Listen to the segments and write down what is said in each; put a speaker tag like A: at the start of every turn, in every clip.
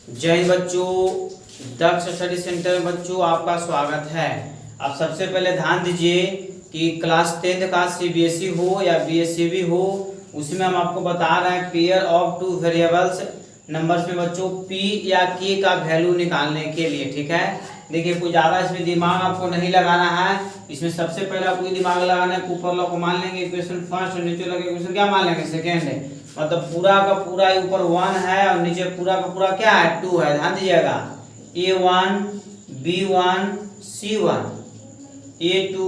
A: जय हिंद बच्चों, दक्ष study centre में बच्चों आपका स्वागत है। अब सबसे पहले ध्यान दीजिए कि क्लास 10th का सीबीएसई हो या बीएसईबी हो, उसमें हम आपको बता रहे हैं pair of two variables numbers में बच्चों पी या के का वैल्यू निकालने के लिए। ठीक है, देखिए कोई ज़्यादा इसमें दिमाग आपको नहीं लगाना है। इसमें सबसे पहले कोई दिमाग लगाना है, ऊपर वाला को मान लेंगे इक्वेशन फर्स्ट और नीचे वाला इक्वेशन क्या मान लेंगे सेकेंड है। मतलब पूरा का पूरा ऊपर 1 है और नीचे पूरा का पूरा क्या है 2 है। ध्यान दीजिएगा A1 B1 C1 A2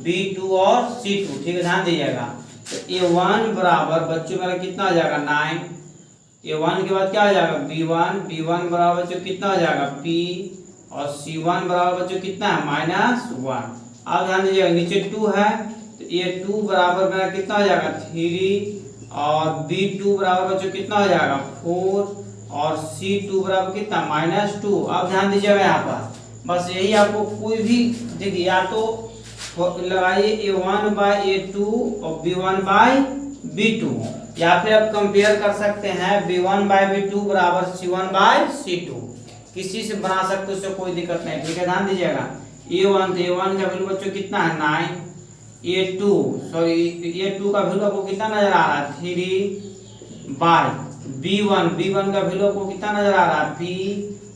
A: B2 और C2। ठीक है, ध्यान दीजिएगा। तो A1 बराबर बच्चों मेरा कितना आ जाएगा 9। A1 के बाद क्या आ जाएगा B1 B1 बराबर बच्चों कितना आ जाएगा P और C1 बराबर बच्चों कितना है -1। अब ध्यान दीजिएगा नीचे 2 है तो A2 बराबर मेरा कितना आ जाएगा 3 और B2 बराबर बच्चों कितना हो जाएगा 4 और C2 बराबर कितना -2। अब ध्यान दीजिएगा यहाँ पर बस यही आपको कोई भी देखिए या तो लगाइए A1/A2 और B1/B2 या फिर आप कंपेयर कर सकते हैं B1/B2 बराबर C1/C2। किसी से बना सकते हो, उससे कोई दिक्कत नहीं। ठीक है, ध्यान दीजिएगा A1 का वैल्यू बच्चों कितना है 9। A2 का वैल्यू आपको कितना नजर आ रहा है 3/B1 का वैल्यू आपको कितना नजर आ रहा है P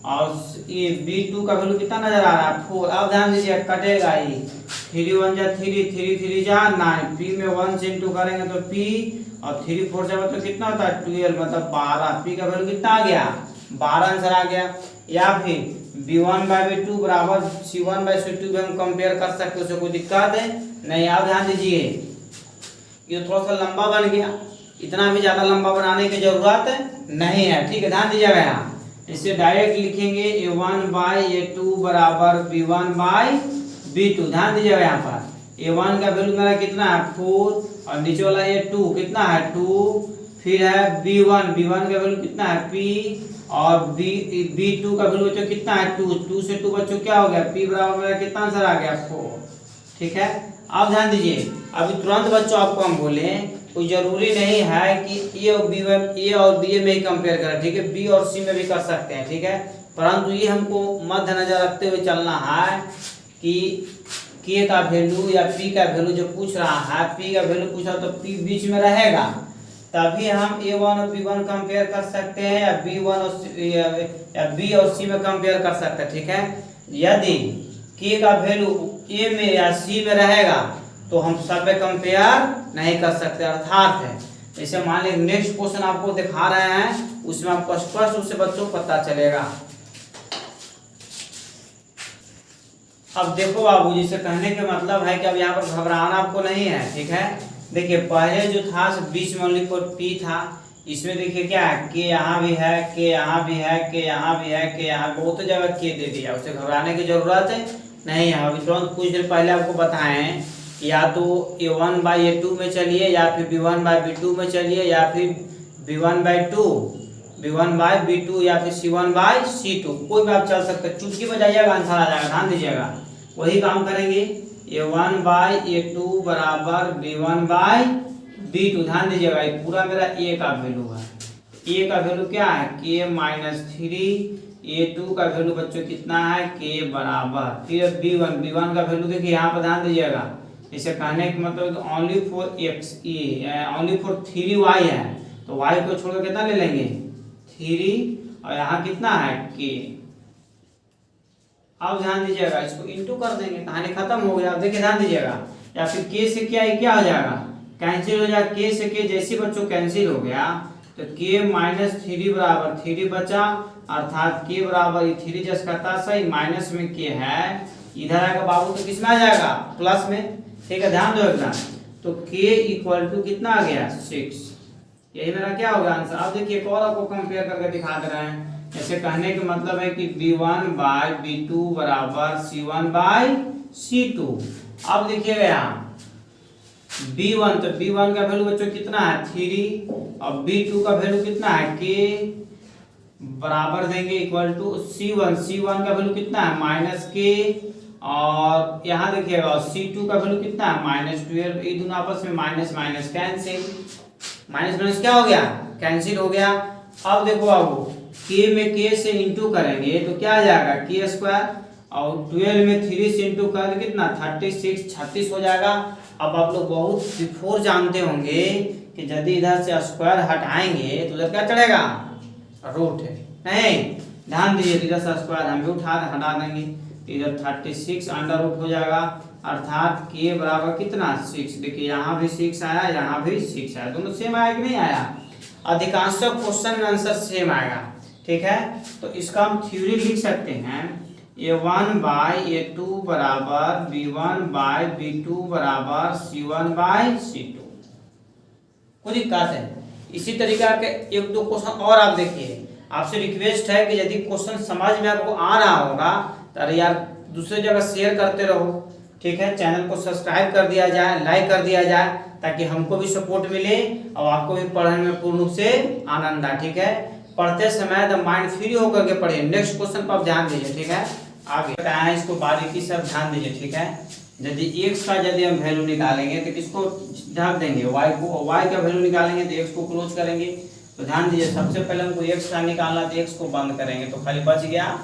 A: और ये B2 का वैल्यू कितना नजर आ रहा है 4। अब ध्यान दीजिए कटेगा ये 3 1 जा 3 3 3 जा 9 P में 1 से इंटू करेंगे तो P और 3 4 जा तो कितना होता है 12 मतलब 12। P का वैल्यू कितना आ गया 12 आंसर आ गया। या फिर B1/B2 बराबर C1/C2 भी हम कंपेयर कर सकते हैं, उससे कोई दिक्कत है नहीं। आप ध्यान दीजिए ये थोड़ा सा लंबा बन गया, इतना भी ज्यादा लंबा बनाने की जरूरत नहीं है। ठीक है, ध्यान दीजिएगा यहाँ इसे डायरेक्ट लिखेंगे A1/A2 बराबर B1/B2। ध्यान दीजिएगा यहाँ पर A1 का वैल्यू मेरा कितना है 4 और नीचे वाला A2 कितना है 2। फिर है B1 का वैल्यू कितना है P और B2 का वैल्यू बच्चों कितना है 2 से 2 बच्चों क्या हो गया P बराबर मेरा कितना आंसर आ गया 4। ठीक है, अब ध्यान दीजिए अभी तुरंत बच्चों आपको हम बोले कोई जरूरी नहीं है कि ए और बी में ही कंपेयर करें। ठीक है, बी और सी में भी कर सकते हैं। ठीक है, परंतु ये हमको मध्य नजर रखते हुए चलना है कि के का वैल्यू या पी का वैल्यू जो पूछ रहा है, पी का वैल्यू पूछा तो पी बीच में रहेगा, तभी हम A1 और B1 कंपेयर कर सकते हैं या B1 और या B और C में कंपेयर कर सकते हैं। ठीक है, यदि K का वैल्यू A में या C में रहेगा तो हम सब में कंपेयर नहीं कर सकते। अर्थात है जैसे मान लीजिए नेक्स्ट क्वेश्चन आपको दिखा रहे हैं, उसमें आपको स्पष्ट रूप से बच्चों पता चलेगा। अब देखो बाबू जी से कहने के मतलब है कि अब यहाँ पर घबराना आपको नहीं है। ठीक है, देखिए पहले जो था बीच में ओनली फॉर पी था, इसमें देखिए क्या है के यहाँ भी है, के यहाँ भी है, के यहाँ भी है, के यहाँ बहुत जगह के दे दिया, उसे घबराने की जरूरत नहीं है। अभी तुरंत कुछ देर पहले आपको बताएं या तो A1/A2 में चलिए या फिर B1/B2 में चलिए या फिर B1/B2 या फिर C1/C2 कोई भी आप चल सकते हैं, चुटकी बजाइएगा आंसर आ जाएगा। ध्यान दीजिएगा वही काम करेंगे A1/A2 बराबर B1/B2। ध्यान दीजिएगा ये पूरा मेरा A का वैल्यू है, A का वैल्यू क्या है K-3। A2 का वैल्यू बच्चों कितना है K बराबर फिर B1 का वैल्यू देखिए यहाँ पर ध्यान दीजिएगा। इसे कहने का मतलब only for only for 3y है तो y को छोड़कर कितना ले लेंगे 3 और यहाँ कितना है K। अब ध्यान दीजिएगा इसको इंटू कर देंगे, कहानी खत्म हो गया। देखिए ध्यान दीजिएगा या फिर K से क्या हो जाएगा कैंसिल हो जाएगा। K से K जैसे बच्चों कैंसिल हो गया तो K-3 बराबर 3 बचा, अर्थात K बराबर 3 जस करता सही माइनस में K है, इधर आएगा बाबू तो किसमें आ जाएगा प्लस में। ठीक है, ध्यान दो एकदम। तो K इक्वल टू कितना आ गया 6, यही मेरा क्या होगा आंसर। अब देखिए एक और आपको कंपेयर करके दिखा दे रहे हैं। ऐसे कहने का मतलब है कि B1/B2 बराबर C1/C2। अब देखिएगा यहाँ B1 तो B1 का वैल्यू बच्चों कितना है 3 और B2 का वैल्यू कितना है K बराबर देंगे इक्वल टू C1 का वैल्यू कितना है -K और यहाँ देखिएगा C2 का वैल्यू कितना है -12। ये दोनों आपस में minus minus cancel, minus minus क्या हो गया कैंसिल हो गया। अब देखो बाबू k में k से इंटू करेंगे तो क्या आ जाएगा k स्क्वायर, और 12 में 3 से इंटू करेंगे कितना 36 हो जाएगा। अब आप लोग बहुत बिफोर जानते होंगे कि यदि इधर से स्क्वायर हटाएंगे तो उधर क्या चढ़ेगा, रूट है। नहीं, ध्यान दीजिए, इधर से स्क्वायर हम भी हटा देंगे, इधर 36 अंडर रूट हो जाएगा, अर्थात k बराबर कितना 6। देखिए यहाँ भी 6 आया, यहाँ भी 6 आया, दोनों सेम आया कि नहीं आया। अधिकांश क्वेश्चन में आंसर सेम आएगा, ठीक है। तो इसका हम थ्योरी लिख सकते हैं, a1 बाई a2 बराबर b1 बाई b2 बराबर c1 बाई c2। कोई दिक्कत है। इसी तरीका के एक दो क्वेश्चन और आप देखिए। आपसे रिक्वेस्ट है कि यदि क्वेश्चन समझ में आपको आ रहा होगा तो यार दूसरे जगह शेयर करते रहो, ठीक है। चैनल को सब्सक्राइब कर दिया जाए, लाइक कर दिया जाए, ताकि हमको भी सपोर्ट मिले और आपको भी पढ़ने में पूर्ण रूप से आनंद आए, ठीक है। पढ़ते समय एकदम माइंड फ्री होकर के पढ़िए। नेक्स्ट क्वेश्चन पर आप ध्यान दीजिए, ठीक है। आगे बताया इसको बारीकी से ध्यान दीजिए, ठीक है। यदि x का यदि हम वैल्यू निकालेंगे तो किसको ढक देंगे, y को। y का वैल्यू निकालेंगे तो x को क्लोज करेंगे। तो ध्यान दीजिए, सबसे पहले हमको x का निकालना, तो x को बंद करेंगे तो खाली बच गया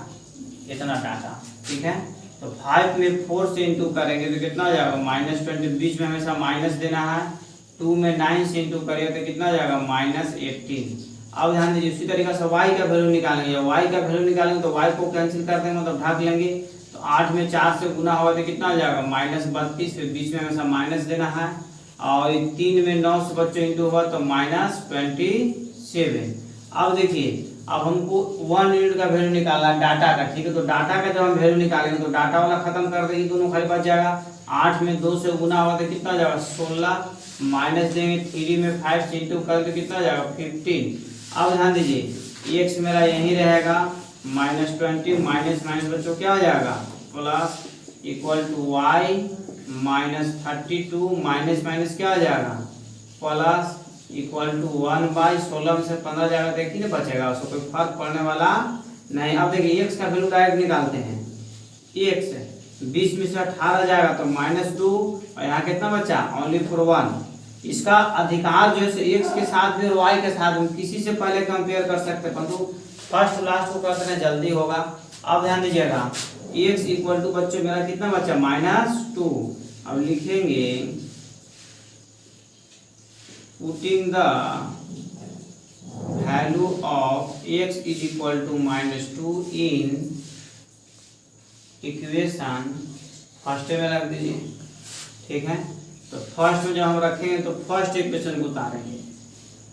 A: इतना डाटा, ठीक है। तो 5 में 4 से इंटू करेंगे तो कितना हो जाएगा -20, बीच में हमेशा माइनस देना है। 2 में 9 से इंटू करेंगे तो कितना हो जाएगा -18। अब ध्यान दीजिए, उसी तरीके से y का वैल्यू निकालेंगे, y का वैल्यू निकालेंगे तो y को कैंसिल कर देंगे, मतलब ढक लेंगे। तो 8 में 4 से गुना होगा तो कितना हो जाएगा -32, फिर बीच में हमेशा माइनस देना है। और 3 में 9 से बच्चों इंटू हुआ तो -27। अब देखिए, अब हमको 1 यूनिट का वैल्यू निकालना है डाटा का, ठीक है। तो डाटा का जब हम वैल्यू निकालेंगे तो डाटा वाला खत्म कर देंगे, दोनों खाली बच जाएगा। 8 में 2 से गुना हुआ तो कितना हो जाएगा 16, माइनस देंगे। 3 में 5 से इंटू करें तो कितना हो जाएगा 15। अब ध्यान दीजिए, x मेरा यही रहेगा -20, माइनस बच्चों क्या हो जाएगा plus equal to y -32, minus क्या हो जाएगा प्लस इक्वल टू 1/16 में से 15 जाएगा, देखिए ना बचेगा, उसको कोई फर्क पड़ने वाला नहीं। अब देखिए x का वैल्यू डायरेक्ट निकालते हैं। x 20 में से 18 जाएगा तो -2, और यहाँ कितना बचा ओनली फॉर 1। इसका अधिकार जो है x के साथ भी और y के साथ भी किसी से पहले कंपेयर कर सकते हैं, परंतु फर्स्ट लास्ट को करते हैं जल्दी होगा। अब ध्यान दीजिएगा, x इक्वल टू बच्चों मेरा कितना बचा -2। अब लिखेंगे putting the value of x is equal to -2 in equation first में रख दीजिए, ठीक है। तो फर्स्ट में जब हम रखेंगे तो फर्स्ट इक्वेशन को उतारेंगे,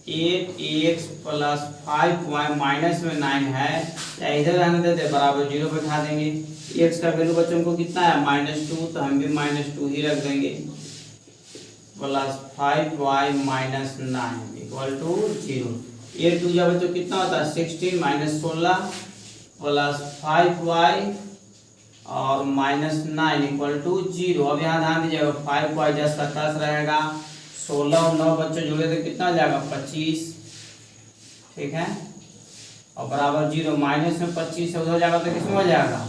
A: 8x प्लस 5y माइनस में 9 है, या इधर रहने देते बराबर 0 बैठा देंगे। x का वैल्यू बच्चों को कितना है -2, तो हम भी -2 ही रख देंगे, plus 5y minus 9 equal to 0। 8 2 जा बच्चों कितना होता है 16 माइनस 16 प्लस 5y और -9 इक्वल टू 0। अब यहाँ ध्यान दीजिएगा, 5y जस का 10 रहेगा, 16 और 9 बच्चों जोड़े तो कितना हो जाएगा 25, ठीक है। और बराबर 0, माइनस में 25 से उधर जाएगा तो किसमें हो जाएगा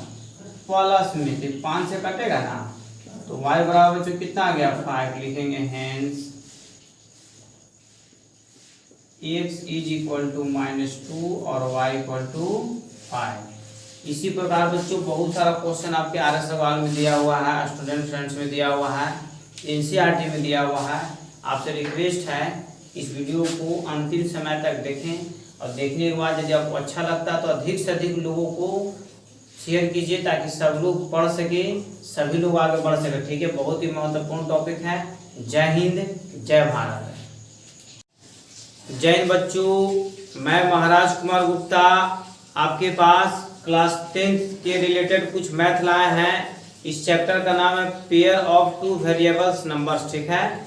A: प्लस में, तो 5 से कटेगा ना, तो y बराबर बच्चों कितना आ गया 5। लिखेंगे hence x is equal to -2 और y इक्वल टू 5। इसी प्रकार बच्चों बहुत सारा क्वेश्चन आपके RS सवाल में दिया हुआ है, स्टूडेंट फ्रेंड्स में दिया हुआ है, NCERT में दिया हुआ है। आपसे रिक्वेस्ट है इस वीडियो को अंतिम समय तक देखें, और देखने के बाद यदि आपको अच्छा लगता है तो अधिक से अधिक लोगों को शेयर कीजिए, ताकि सब लोग पढ़ सके, सभी लोग आगे बढ़ सके, ठीक है। बहुत ही महत्वपूर्ण टॉपिक है। जय हिंद, जय भारत। जय हिंद बच्चों, मैं महाराज कुमार गुप्ता आपके पास क्लास 10th के रिलेटेड कुछ मैथ लाए हैं। इस चैप्टर का नाम है pair of two variables numbers, ठीक है।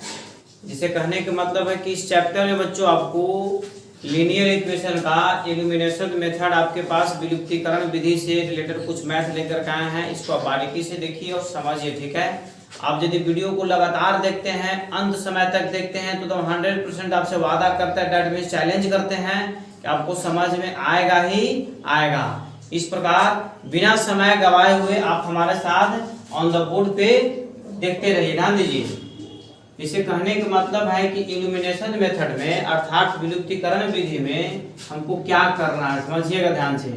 A: जिसे कहने का मतलब है कि इस चैप्टर में बच्चों आपको लीनियर इक्वेशन का एलिमिनेशन मेथड, आपके पास विलुप्तीकरण विधि से रिलेटेड कुछ मैथ लेकर के आए हैं। इसको आप बारीकी से देखिए और समझिए, ठीक है। आप यदि वीडियो को लगातार देखते हैं, अंत समय तक देखते हैं, तो 100% आपसे वादा करते हैं, डेट मीन्स चैलेंज करते हैं कि आपको समझ में आएगा ही आएगा। इस प्रकार बिना समय गवाए हुए आप हमारे साथ ऑन द बोर्ड पे देखते रहिए। ध्यान दीजिए, इसे कहने का मतलब है कि इल्यूमिनेशन मेथड में अर्थात विलुप्तीकरण विधि में हमको क्या करना है, समझिएगा ध्यान से।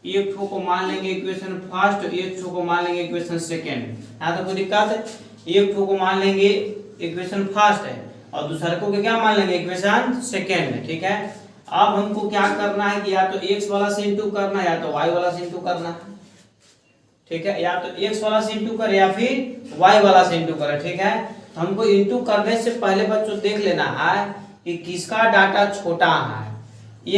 A: एक ठो को मान लेंगे इक्वेशन फर्स्ट, एक ठो को मान लेंगे इक्वेशन सेकेंड। यहाँ तो कोई दिक्कत है? एक ठो को मान लेंगे इक्वेशन फर्स्ट है और दूसरे को क्या मान लेंगे इक्वेशन सेकेंड है, ठीक है। अब हमको क्या करना है कि या तो x वाला से इंटू करना है या तो y वाला से इंटू करना है, ठीक है। या तो x वाला से इंटू करे या फिर y वाला से इंटू करे, ठीक है। तो हमको इंटू करने से पहले बच्चों देख लेना है कि किसका डाटा छोटा है,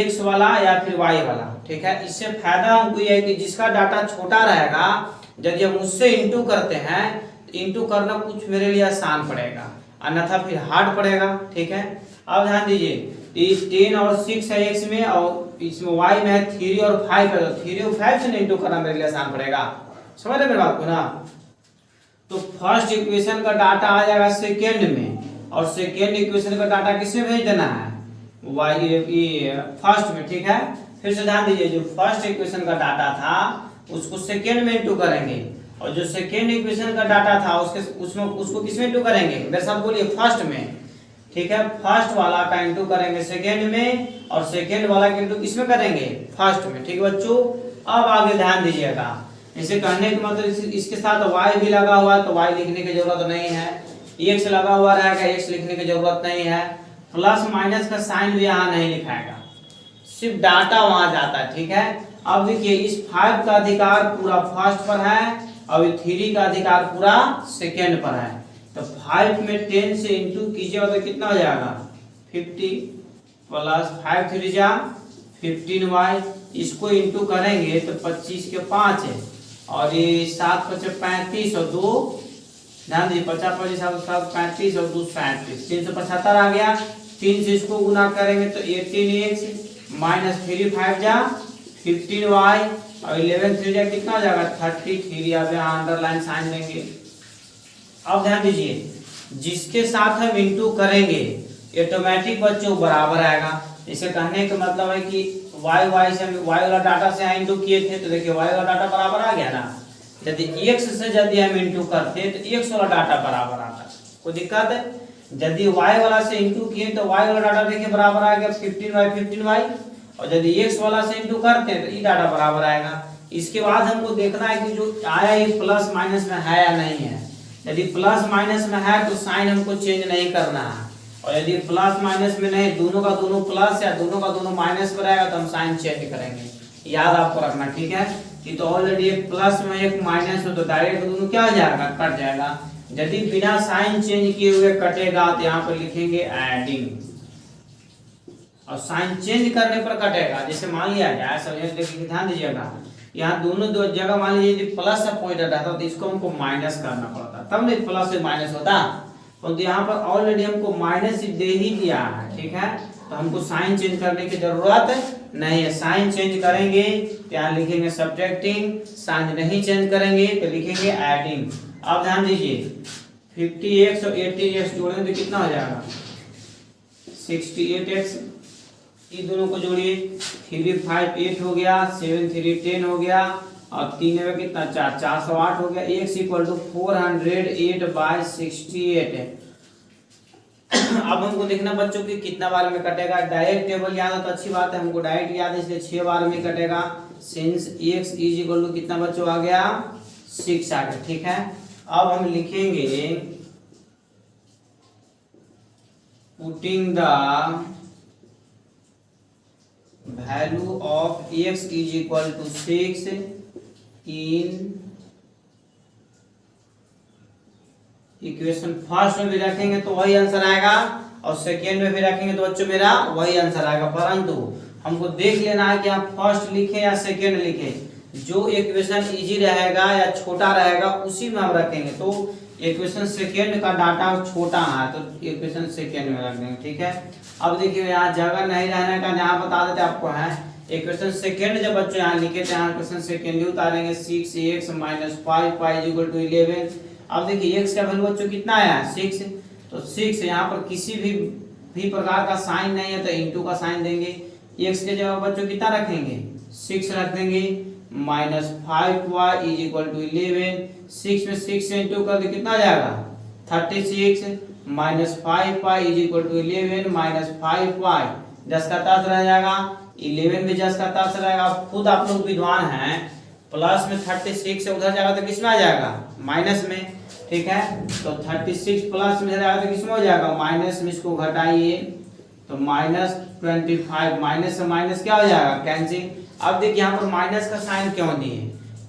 A: x वाला या फिर y वाला, ठीक है। इससे फायदा हमको यह है कि जिसका डाटा छोटा रहेगा यदि हम उससे इंटू करते हैं तो इंटू करना कुछ मेरे लिए आसान पड़ेगा, अन्यथा फिर हार्ड पड़ेगा, ठीक है। अब ध्यान दीजिए 10 और 6 है x में और इसमें y में है 3 और 5 है, तो 3 और 5 से इंटू करना मेरे लिए आसान पड़ेगा, समझ रहे मेरी बात को ना। तो फर्स्ट इक्वेशन का डाटा आ जाएगा सेकेंड में और सेकेंड इक्वेशन का डाटा किसमें भेज देना है, फर्स्ट में, ठीक है। फिर से ध्यान दीजिए, जो फर्स्ट इक्वेशन का डाटा था उसको सेकेंड में इंटू करेंगे और जो सेकेंड इक्वेशन का डाटा था उसको किसमें इंटू करेंगे, मेरे साथ बोलिए फर्स्ट में, ठीक है। फर्स्ट वाला का इंटू करेंगे सेकेंड में और सेकेंड वाला का इंटू किसमें करेंगे, फर्स्ट में, ठीक है बच्चों। अब आगे ध्यान दीजिएगा, इसे कहने का मतलब इसके साथ y भी लगा हुआ है तो y लिखने की जरूरत नहीं है, x लगा हुआ रहेगा x लिखने की जरूरत नहीं है, प्लस माइनस का साइन भी यहाँ नहीं लिखाएगा, सिर्फ डाटा वहां जाता है, ठीक है। अब देखिए इस 5 का अधिकार पूरा फर्स्ट पर है और 3 का अधिकार पूरा सेकेंड पर है, तो 5 में 10 से इंटू कीजिएगा तो कितना हो जाएगा 50 प्लस 5 3 जा 15y, इसको इंटू करेंगे तो 25 के 5 है और ये 7 5 35 और 2 ध्यान दीजिए 50 25 7 35 और 2 35 375 आ गया। 3 से इसको गुना करेंगे तो 18x माइनस 3 5 जा 15y और 11 3 जा कितना हो जाएगा 33। अब यहाँ अंडरलाइन साइन देंगे। अब ध्यान दीजिए जिसके साथ हम इंटू करेंगे ऑटोमेटिक बच्चों बराबर आएगा। इसे कहने का मतलब है कि y से हम y वाला डाटा से यहाँ इंटू किए थे तो देखिए y वाला डाटा बराबर आ गया ना, यदि x से यदि हम इंटू करते तो x वाला डाटा बराबर आता, कोई दिक्कत है। यदि y वाला से इंटू किए तो y वाला डाटा देखिए बराबर आ गया 15y और यदि x वाला से इंटू करते हैं तो ये डाटा बराबर आएगा। इसके बाद हमको देखना है कि जो आया ये प्लस माइनस में है या नहीं है। यदि प्लस माइनस में है तो साइन हमको चेंज नहीं करना है और यदि प्लस माइनस में नहीं, दोनों का दोनों प्लस या दोनों का दोनों माइनस पर आएगा तो हम साइन चेंज करेंगे, याद आपको रखना, ठीक है। कि तो ऑलरेडी एक प्लस में एक माइनस हो तो डायरेक्ट दोनों क्या हो जाएगा कट जाएगा। यदि बिना साइन चेंज किए हुए कटेगा तो यहाँ पर लिखेंगे एडिंग और साइन चेंज करने पर कटेगा। जैसे मान लिया जाए समझिए ध्यान दीजिएगा, यहाँ दोनों दो जगह मान लीजिए प्लस का पॉइंट रहता तो इसको हमको माइनस करना पड़ता तब नहीं प्लस से माइनस होता, तो यहाँ पर ऑलरेडी हमको माइनस दे ही दिया है, ठीक है। तो हमको साइन चेंज करने की जरूरत नहीं है। साइन चेंज करेंगे तो यहाँ लिखेंगे सब्ट्रैक्टिंग, साइन नहीं चेंज करेंगे तो लिखेंगे एडिंग। अब ध्यान दीजिए 50x और 80x जोड़ेंगे तो कितना हो जाएगा 68x, ये दोनों को जोड़िए 3 5 8 हो गया, 7 3 10 हो गया और 3 में कितना 4 408 हो गया। x इक्वल टू 408/68 है। अब हमको देखना बच्चों की कितना बार में कटेगा। डायरेक्ट टेबल याद है तो अच्छी बात है, हमको डायरेक्ट याद है इसलिए 6 बार में कटेगा। Since x is equal to कितना बच्चों आ गया 6 आ गया, ठीक है। अब हम लिखेंगे putting the value of x is equal to 6 in equation first में भी रखेंगे तो वही आंसर आएगा और सेकेंड में भी रखेंगे तो बच्चों मेरा वही आंसर आएगा। परंतु हमको देख लेना है कि आप फर्स्ट लिखे या सेकेंड लिखे, जो इक्वेशन इजी रहेगा या छोटा रहेगा उसी में हम रखेंगे। तो इक्वेशन सेकेंड का डाटा छोटा है तो इक्वेशन सेकेंड में रख देंगे, ठीक है। अब देखिए यहाँ जगह नहीं रहने का यहाँ बता देते आपको है इक्वेशन सेकेंड जब बच्चों यहाँ लिखे थे यहाँ इक्वेशन सेकेंड ही उतारेंगे 6x माइनस 5 इक्वल टू 11। अब देखिए x का वैल्यू बच्चों कितना आया 6, तो 6 यहाँ पर किसी भी प्रकार का साइन नहीं है तो इंटू का साइन देंगे। x के जगह बच्चों कितना रखेंगे 6 रख देंगे minus 5y is equal to 11। 6 में 6 से इंटू कर दे कितना आ जाएगा 36 minus 5y is equal to 11 minus 5y, 10 का 10 रह जाएगा, 11 में 10 का 10 रहेगा। खुद आप लोग विद्वान हैं, प्लस में 36 से उधर जाएगा तो किस में आ जाएगा, माइनस में, ठीक है। तो 36 प्लस में जाएगा तो किस में हो जाएगा, माइनस में। इसको घटाइए तो माइनस 25, माइनस से माइनस क्या हो जाएगा, कैंसिल। अब देखिए यहाँ पर माइनस का साइन क्यों दिए,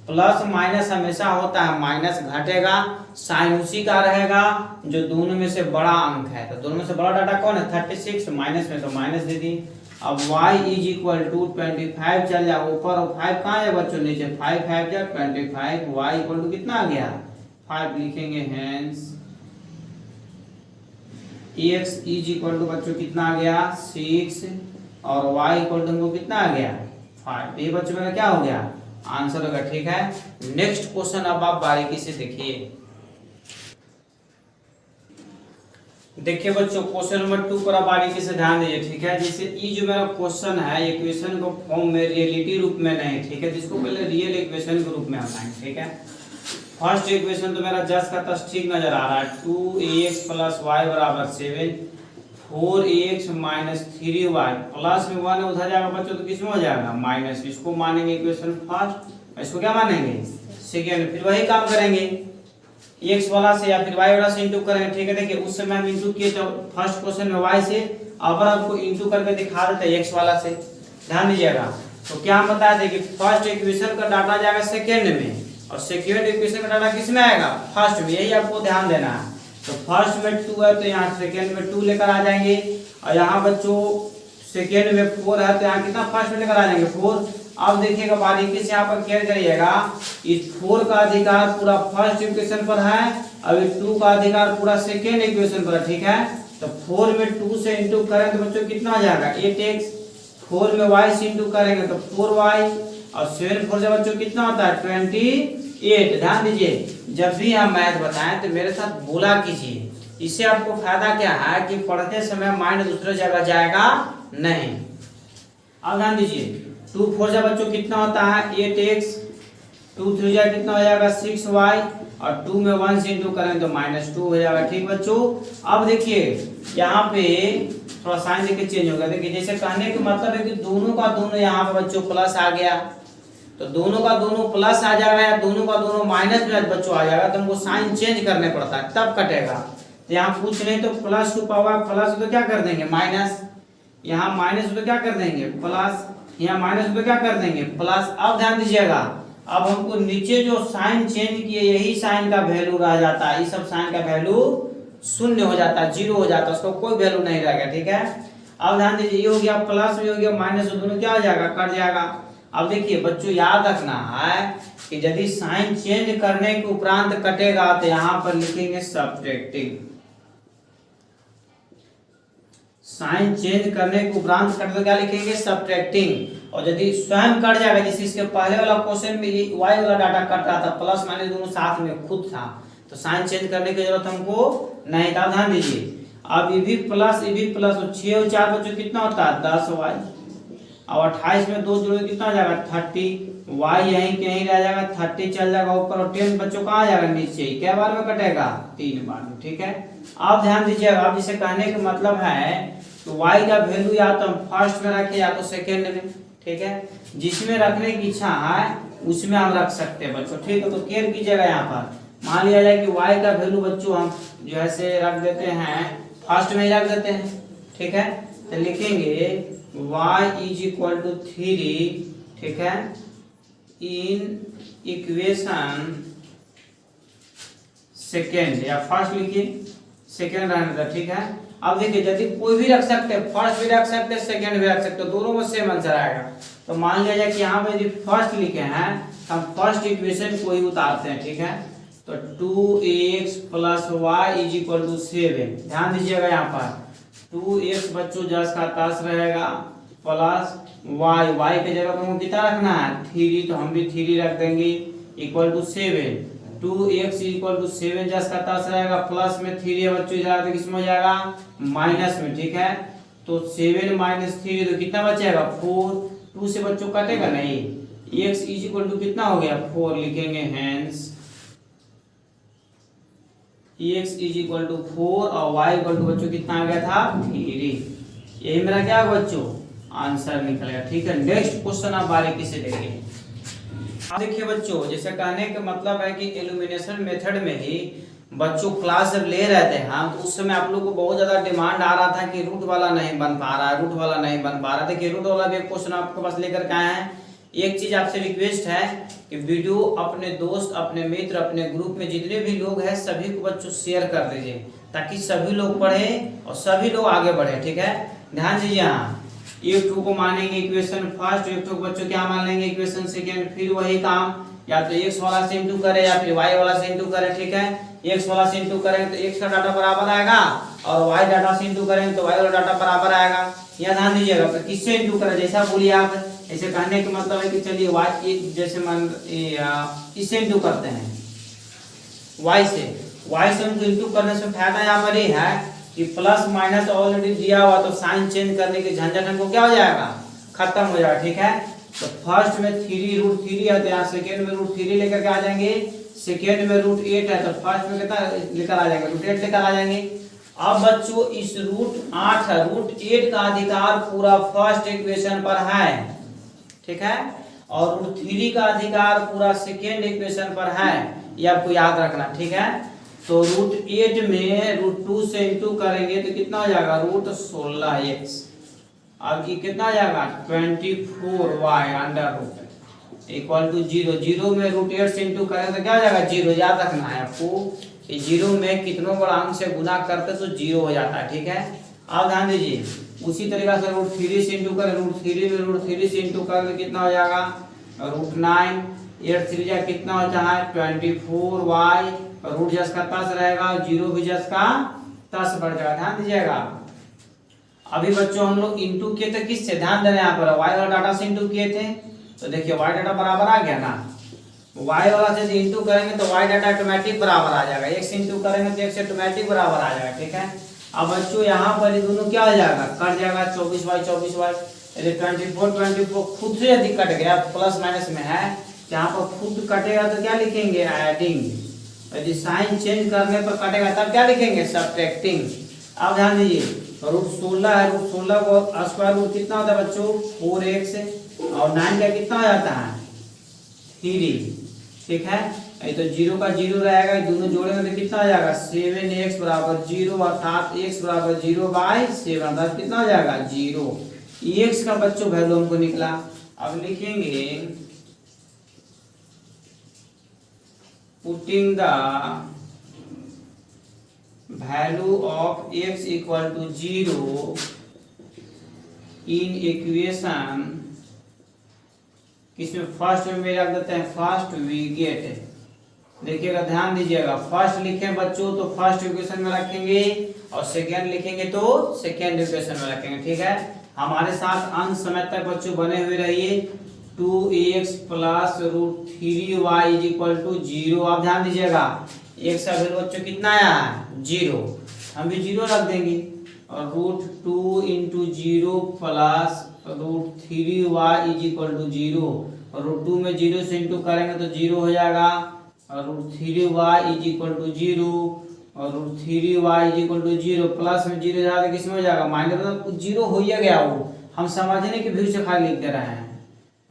A: प्लस माइनस हमेशा होता है, माइनस घटेगा, साइन उसी का रहेगा जो दोनों में से बड़ा अंक है। तो दोनों में से बड़ा डाटा कौन है, 36, माइनस में तो माइनस दे दी। अब y इज इक्वल टू 25 चल जाए ऊपर और 5 कहाँ है बच्चों, नीचे, 5 5 जा 25, y इक्वल टू कितना आ गया, 5 लिखेंगे, hence x is equal to बच्चों कितना आ गया, 6 और y इक्वल टू कितना आ गया, 5। ये बच्चों मेरा क्या हो गया, आंसर होगा, ठीक है। नेक्स्ट क्वेश्चन अब आप बारीकी से देखिए। देखिए बच्चों क्वेश्चन नंबर 2 पर आप बारीकी से ध्यान दीजिए, ठीक है। जैसे ये जो मेरा क्वेश्चन है, इक्वेशन को फॉर्म में, रियलिटी रूप में नहीं, ठीक है, जिसको पहले रियल इक्वेशन के रूप में बनाएंगे, ठीक है। फर्स्ट इक्वेशन तो मेरा 10 का 10 ठीक नजर आ रहा है, 2ax प्लस वाई बराबर 7, 4ax माइनस 3y प्लस में 1 उधर जाएगा बच्चों तो किसमें हो जाएगा, माइनस। इसको मानेंगे इक्वेशन फर्स्ट, इसको क्या मानेंगे, सेकेंड। फिर वही काम करेंगे, x वाला से या फिर y वाला से इंटू करेंगे, ठीक है। देखिए उस समय हम इंटू किए तो फर्स्ट क्वेश्चन में y से, अब आपको इंटू करके दिखा देते हैं x वाला से, ध्यान दीजिएगा। तो क्या हम बताए थे कि फर्स्ट इक्वेशन का डाटा जाएगा सेकेंड में और सेकेंड इक्वेशन का डाटा किस में आएगा, फर्स्ट में, यही आपको ध्यान देना है। तो फर्स्ट में 2 है तो यहाँ सेकेंड में 2 लेकर आ जाएंगे, और यहाँ बच्चों सेकेंड में 4 है तो यहाँ कितना फर्स्ट में लेकर आ जाएंगे, 4। अब देखिएगा बारीकी से यहाँ पर केयर करिएगा, इस 4 का अधिकार पूरा फर्स्ट इक्वेशन पर है, अब 2 का अधिकार पूरा सेकेंड इक्वेशन पर है, ठीक है। तो 4 में 2 से इंटू करें तो बच्चों कितना आ जाएगा, 8x, 4 में y से इंटू करेंगे तो 4y, और 7 4 से बच्चों कितना होता है, 28। ध्यान दीजिए, जब भी हम मैथ बताएं तो मेरे साथ बोला कीजिए, इससे आपको फायदा क्या है कि पढ़ते समय माइंड दूसरे जगह जाएगा नहीं। अब ध्यान दीजिए, 2 4 जा बच्चों कितना होता है, 8x, 2 3 जा कितना हो जाएगा, 6y, और 2 में 1 से इंटू करें तो -2 हो जाएगा, ठीक बच्चों। अब देखिए यहाँ पे थोड़ा साइन देखिए चेंज होगा, देखिए जैसे कहने का मतलब है कि दोनों का दोनों यहाँ पे बच्चों प्लस आ गया, तो दोनों का दोनों प्लस आ जाएगा या दोनों का दोनों माइनस में बच्चों आ जाएगा, तो हमको साइन चेंज करने पड़ता है तब कटेगा। तो यहाँ कुछ नहीं तो प्लस टू पावर प्लस तो क्या कर देंगे माइनस, यहाँ माइनस तो क्या कर देंगे प्लस, यहाँ माइनस तो क्या कर देंगे प्लस। अब ध्यान दीजिएगा, अब हमको नीचे जो साइन चेंज किए यही साइन का वैल्यू रह जाता है, इस सब साइन का वैल्यू शून्य हो जाता है, 0 हो जाता है, उसका कोई वैल्यू नहीं रहेगा, ठीक है। अब ध्यान दीजिए, ये हो गया प्लस, ये हो गया माइनस, दोनों क्या हो जाएगा, कट जाएगा। अब देखिए बच्चों याद रखना है कि यदि साइन चेंज करने के उपरांत कटेगा तो यहाँ पर लिखेंगे सब्ट्रैक्टिंग, साइन चेंज करने के उपरांत कटे तो क्या लिखेंगे, सब्ट्रैक्टिंग। और यदि स्वयं कट जाएगा, जैसे इसके पहले वाला क्वेश्चन में y वाला डाटा कट रहा था, प्लस माइनस दोनों साथ में खुद था, तो साइन चेंज करने की जरूरत हमको नहीं था। ध्यान दीजिए, अब ये भी प्लस, तो 6 और 4 बच्चों कितना होता है 10y, और 28 में 2 जोड़े कितना हो जाएगा 30, y यहीं के यहीं रह जाएगा, 30 चल जाएगा ऊपर, और 10 बच्चों कहाँ आ जाएगा नीचे, क्या बार में कटेगा 3 बार में, ठीक है। अब ध्यान दीजिएगा, अब जिसे कहने का मतलब है तो y का वैल्यू या तो हम फर्स्ट में रखें या तो सेकेंड में, ठीक है। जिसमें रखने की इच्छा है उसमें हम रख सकते हैं बच्चों, ठीक है। तो केयर कीजिएगा, यहाँ पर मान लिया जाए कि y का वैल्यू बच्चों हम जो है से रख देते हैं फर्स्ट में ही रख देते हैं, ठीक है। तो लिखेंगे y इज इक्वल टू 3, ठीक है, इन इक्वेशन सेकेंड, या फर्स्ट लिखिए, सेकेंड रहने था, ठीक है। अब देखिए यदि कोई भी रख सकते हैं, फर्स्ट भी रख सकते हैं, सेकेंड भी रख सकते हैं, दोनों में सेम आंसर आएगा। तो मान लिया जाए कि यहाँ पे यदि फर्स्ट लिखे हैं हम फर्स्ट इक्वेशन को ही उतारते हैं, ठीक है। तो 2x plus y is equal to 7, ध्यान दीजिएगा यहाँ पर 2x बच्चों 10 का 10 रहेगा, प्लस y के जगह पर कितना रखना है 3, तो हम भी 3 रख देंगे, equal to 7, 2x equal to 7 10 का 10 रहेगा, प्लस में 3 है बच्चों इधर तो किसमें हो जाएगा माइनस में, ठीक है। तो 7 माइनस 3 तो कितना बचेगा 4, 2 से बच्चों कटेगा नहीं, x इक्वल टू कितना हो गया 4, लिखेंगे hence x is equal to 4 और y इक्वल टू बच्चों कितना आ गया था 3। यही मेरा क्या है बच्चों आंसर निकलेगा। ठीक है, नेक्स्ट क्वेश्चन आप बारीकी से देखिए। अब देखिए बच्चों, जैसे कहने का मतलब है कि इल्यूमिनेशन मेथड में ही बच्चों क्लास जब ले रहे थे हम, तो उस समय आप लोग को बहुत ज्यादा डिमांड आ रहा था कि रूट वाला नहीं बन पा रहा है, रूट वाला नहीं बन पा रहा। देखिए रूट वाला भी एक क्वेश्चन आपके पास लेकर के आए हैं। एक चीज आपसे रिक्वेस्ट है कि वीडियो अपने दोस्त, अपने मित्र, अपने ग्रुप में जितने भी लोग हैं सभी को बच्चों शेयर कर दीजिए, ताकि सभी लोग पढ़े और सभी लोग आगे बढ़े। ठीक है, ध्यान दीजिए। यहाँ एक टू को मानेंगे इक्वेशन फर्स्ट, एक टू को बच्चों क्या मान लेंगे इक्वेशन सेकेंड। फिर वही काम या तो x वाला से इंटू करे या फिर y वाला से इंटू करे। ठीक है, x वाला से इंटू करें तो x का डाटा बराबर आएगा और y डाटा से इंटू करें तो y वाला डाटा बराबर आएगा। यह ध्यान दीजिएगा। तो किससे इंटू करें, जैसा बोलिए आप, ऐसे कहने का मतलब है कि चलिए y जैसे मान इससे इंटू करते हैं y से इंटू करने से फायदा यहाँ पर ये है कि प्लस माइनस ऑलरेडी दिया हुआ, तो साइन चेंज करने के झंझट हमको क्या हो जाएगा, खत्म हो जाएगा। ठीक है, तो फर्स्ट में 3 रूट 3 है तो यहाँ सेकेंड में रूट 3 लेकर के आ जाएंगे। सेकेंड में रूट 8 है तो फर्स्ट में कितना लेकर आ जाएंगे, रूट 8 लेकर आ जाएंगे। अब बच्चों इस रूट 8 है, रूट 8 का अधिकार पूरा फर्स्ट इक्वेशन पर है। ठीक है, और रूट 3 का अधिकार पूरा सेकेंड इक्वेशन पर है, ये आपको याद रखना। ठीक है, तो रूट 8 में रूट 2 से इंटू करेंगे तो कितना हो जाएगा, रूट 16x। अब ये कितना आ जाएगा 24y under root equal to 0। 0 में रूट 8 से इंटू करें तो क्या हो जाएगा 0। याद रखना है आपको कि 0 में कितनों बड़ा अंक से गुना करते तो 0 हो जाता है। ठीक है, अब ध्यान दीजिए। उसी तरीका से रूट 3 से इंटू करें, रूट 3 में रूट 3 से इंटू करें कितना हो जाएगा रूट 9। 8 3 जा कितना होता है 24y, रूट जस का 10 रहेगा, 0 भी जस का 10 बढ़ जाएगा। ध्यान दीजिएगा। अभी बच्चों हम लोग इंटू किए थे किससे, ध्यान देना यहाँ पर y वाला डाटा से इंटू किए थे, तो देखिए y डाटा बराबर आ गया ना। y वाला से इंटू करेंगे तो y डाटा ऑटोमेटिक बराबर आ जाएगा, x इंटू करेंगे तो x ऑटोमेटिक बराबर आ जाएगा। ठीक है, अब बच्चों यहाँ पर ये दोनों क्या हो जाएगा, कट जाएगा 24y, यदि 24 खुद से यदि कट गया प्लस माइनस में है, यहाँ पर खुद कटेगा तो क्या लिखेंगे एडिंग, यदि साइन चेंज करने पर कटेगा तब क्या लिखेंगे सब्ट्रैक्टिंग। अब ध्यान दीजिए, रूट 16 है, रूट 16 को स्क्वायर रूट कितना होता है बच्चों 4x और 9 का कितना हो जाता है 3। ठीक है, ये तो 0 का 0 रहेगा, दोनों जोड़ेंगे तो कितना हो जाएगा 7x बराबर 0, अर्थात x बराबर 0/7 अर्थात कितना हो जाएगा 0। x का बच्चों वैल्यू हमको निकला। अब लिखेंगे putting the value of x equal to 0 in equation, किसमें फर्स्ट में रख देते हैं फर्स्ट वी गेट। देखिएगा ध्यान दीजिएगा, फर्स्ट लिखें बच्चों तो फर्स्ट इक्वेशन में रखेंगे और सेकेंड लिखेंगे तो सेकेंड इक्वेशन में रखेंगे। ठीक है, हमारे साथ अंत समय तक बच्चों बने हुए रहिए। 2x plus root 3y is equal to 0। आप ध्यान दीजिएगा x का वैल्यू बच्चों कितना आया है 0, हम भी 0 रख देंगे, और root 2 into 0 plus root 3y is equal to 0, और रूट 2 में 0 से इंटू करेंगे तो 0 हो जाएगा, और root 3y is equal to 0, और root 3y is equal to 0 plus में 0 जाएगा किसमें हो जाएगा माइनस, मतलब 0 हो ही गया, वो हम समझने के व्यू से खाली लिख दे रहे हैं।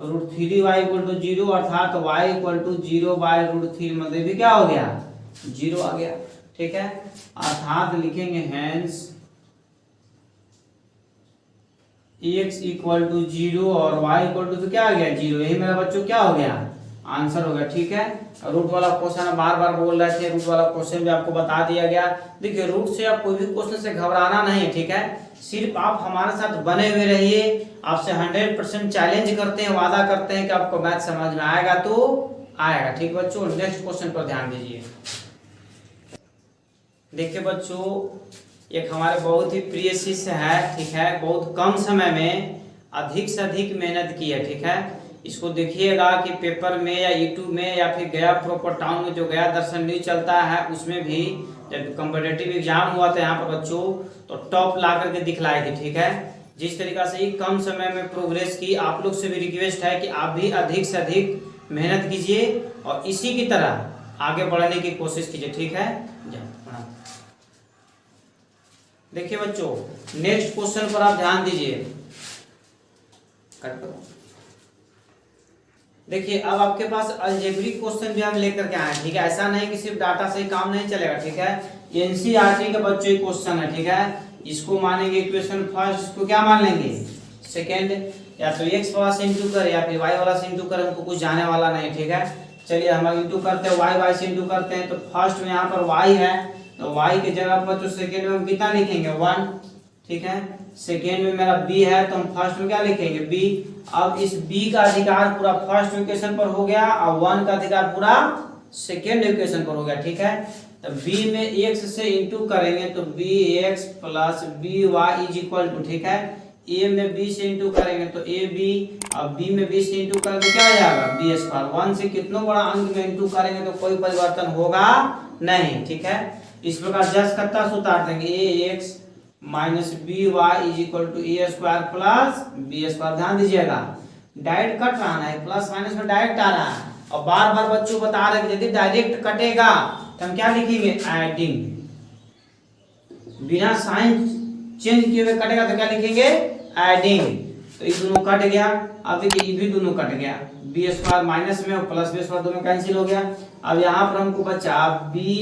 A: रूट 3y इक्वल टू 0 अर्थात y इक्वल टू 0/√3 मतलब भी क्या हो गया 0 आ गया। ठीक है, अर्थात लिखेंगे हैंस x इक्वल टू 0 और y इक्वल टू तो क्या आ गया 0। यही मेरा बच्चों क्या हो गया आंसर हो गया। ठीक है, रूट वाला क्वेश्चन बार बार बोल रहे थे, रूट वाला क्वेश्चन भी आपको बता दिया गया। देखिए रूट से आप कोई भी क्वेश्चन से घबराना नहीं है। ठीक है, सिर्फ आप हमारे साथ बने हुए रहिए, आपसे 100% चैलेंज करते हैं, वादा करते हैं कि आपको मैथ समझ में आएगा तो आएगा। ठीक बच्चों, नेक्स्ट क्वेश्चन पर ध्यान दीजिए। देखिए बच्चों, एक हमारे बहुत ही प्रिय शिष्य है, ठीक है, बहुत कम समय में अधिक से अधिक मेहनत की है। ठीक है, इसको देखिएगा कि पेपर में या यूट्यूब में या फिर गया प्रॉपर टाउन में जो गया दर्शन न्यूज चलता है उसमें भी जब कॉम्पिटिटिव एग्जाम हुआ था यहाँ पर बच्चों तो टॉप ला करके दिखलाई थी। ठीक है, जिस तरीका से कम समय में प्रोग्रेस की, आप लोग से भी रिक्वेस्ट है कि आप भी अधिक से अधिक मेहनत कीजिए और इसी की तरह आगे बढ़ने की कोशिश कीजिए, ठीक है। देखिए बच्चों, नेक्स्ट क्वेश्चन पर आप ध्यान दीजिए। देखिए अब आपके पास अलजेब्रिक क्वेश्चन भी हम लेकर के आए, ठीक है। ऐसा नहीं कि सिर्फ डाटा से ही काम नहीं चलेगा, ठीक है। एनसीईआरटी के बच्चों ही क्वेश्चन है, ठीक है। इसको मानेंगे इक्वेशन फर्स्ट, इसको क्या मान लेंगे सेकेंड, या तो एक्स वाला से इंटू कर या फिर वाई वाला से इंटू कर, हमको कुछ जाने वाला नहीं, ठीक है। चलिए हम इंटू करते हैं, वाई से इंटू करते हैं। तो फर्स्ट में यहाँ पर वाई है, तो वाई की जगह पर तो सेकेंड में हम कितना लिखेंगे 1, ठीक है। सेकेंड में मेरा बी है, तो हम फर्स्ट में क्या लिखेंगे बी। अब इस बी का अधिकार पूरा फर्स्ट इक्वेशन पर हो गया और 1 का अधिकार पूरा सेकेंड इक्वेशन पर हो गया, ठीक है। तो b में x से इंटू करेंगे तो bx plus by is equal to, ठीक है। a में b से इंटू करेंगे तो ab, और b में b से इंटू करेंगे तो क्या आ जाएगा b स्क्वायर। 1 से कितनों बड़ा अंक में इंटू करेंगे तो कोई परिवर्तन होगा नहीं, ठीक है। इस प्रकार जस्ट करता उतार देंगे ax minus by is equal to a square plus b square. ध्यान दीजिएगा डायरेक्ट कट रहा है, प्लस माइनस में डायरेक्ट आ रहा है, और बार बार बच्चों बता रहे हैं यदि डायरेक्ट कटेगा तो हम क्या लिखेंगे एडिंग, बिना साइन चेंज किए हुए कटेगा तो क्या लिखेंगे एडिंग। तो ये दोनों कट गया। अब देखिए ये भी दोनों कट गया, बी स्क्वायर माइनस में और प्लस बी स्क्वायर दोनों कैंसिल हो गया। अब यहाँ पर हमको बचा b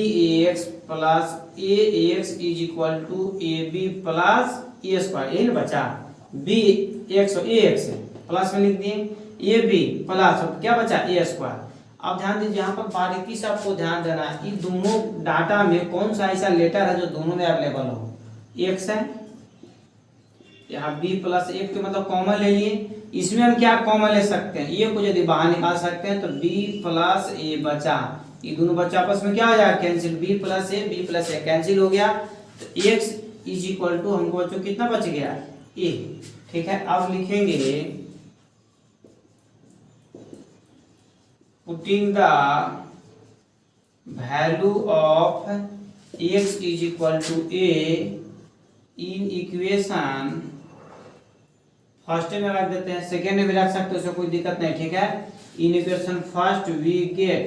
A: x plus a x is equal to a b plus a square, यही ना बचा बी एक्स और ए एक्स प्लस में लिख दिए ए बी प्लस क्या बचा ए स्क्वायर। अब ध्यान दीजिए यहाँ पर बारीकी से आपको ध्यान देना है, इन दोनों डाटा में कौन सा ऐसा लेटर है जो दोनों में अवेलेबल हो। एक्स है यहाँ b प्लस एक के मतलब कॉमन ले लिए, इसमें हम क्या कॉमन ले सकते हैं, ये को यदि बाहर निकाल सकते हैं तो b प्लस ए बचा, ये दोनों बच्चा आपस में क्या हो जाएगा कैंसिल, b प्लस ए कैंसिल हो गया। तो x इज इक्वल टू हमको बच्चों कितना बच गया a, ठीक है। अब लिखेंगे putting the value of x is equal to a in equation first में रख देते हैं, सेकेंड में भी रख सकते हो, उससे कोई दिक्कत नहीं, ठीक है। In equation first we get.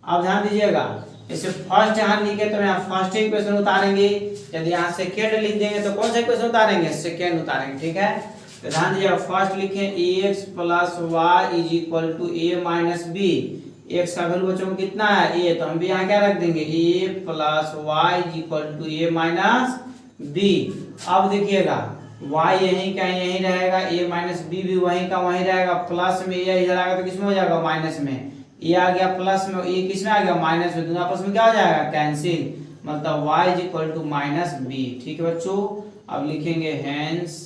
A: अब ध्यान दीजिएगा इसे फर्स्ट यहाँ लिखे तो यहाँ फर्स्ट इक्वेशन उतारेंगे, यदि यहाँ सेकेंड लिख देंगे तो कौन सा इक्वेशन उतारेंगे सेकेंड उतारेंगे, ठीक है। तो ध्यान दीजिएगा फर्स्ट लिखे x plus y is equal to a minus b, x का वैल्यू बच्चों को कितना है ए, तो हम भी यहाँ क्या रख देंगे a plus y is equal to a minus b. अब देखिएगा y यहीं का यहीं रहेगा, a माइनस बी भी वहीं का वहीं रहेगा, प्लस में a इधर आएगा तो किसमें हो जाएगा माइनस में, a आ गया प्लस में, a किसमें आ गया माइनस में, दोनों आपस में क्या हो जाएगा कैंसिल, मतलब y is equal to minus b, ठीक है बच्चों। अब लिखेंगे hence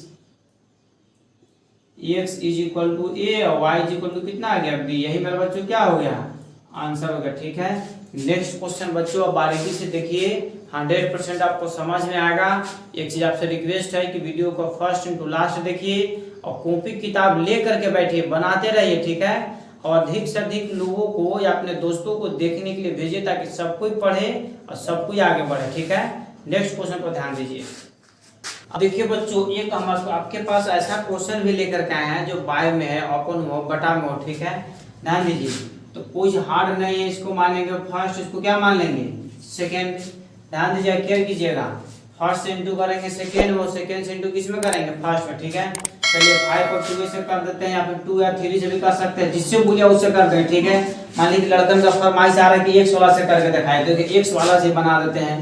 A: x is equal to a और y इज इक्वल टू कितना आ गया b, यही मेरे बच्चों क्या हो गया आंसर हो गया, ठीक है। नेक्स्ट क्वेश्चन बच्चों अब बारीकी से देखिए, 100% आपको समझ में आएगा। एक चीज आपसे रिक्वेस्ट है कि वीडियो को फर्स्ट टू लास्ट देखिए और कॉपी किताब ले करके बैठिए, बनाते रहिए, ठीक है। और अधिक से अधिक लोगों को या अपने दोस्तों को देखने के लिए भेजिए ताकि सब कोई पढ़े और सब कोई आगे बढ़े, ठीक है। नेक्स्ट क्वेश्चन पर ध्यान दीजिए। अब देखिए बच्चों एक हमारे आपके पास ऐसा क्वेश्चन भी लेकर के आए हैं जो बाय में है, ओपन में हो, बटा में हो, ठीक है। ध्यान दीजिए तो कोई हार्ड नहीं है, इसको मानेंगे फर्स्ट, इसको क्या मान लेंगे सेकेंड। ध्यान दीजिए केयर कीजिएगा, फर्स्ट से इंटू करेंगे सेकेंड में, सेकेंड से इंटू किस में करेंगे फर्स्ट में, ठीक है। चलिए 5 और 2 से कर देते हैं, या फिर 2 या 3 से भी कर सकते हैं, जिससे बोलिए उससे कर दें, ठीक है। मान लीजिए लड़कन का फरमाइश आ रहा है कि एक्स वाला से करके दिखाए, तो एक्स वाला से बना देते हैं।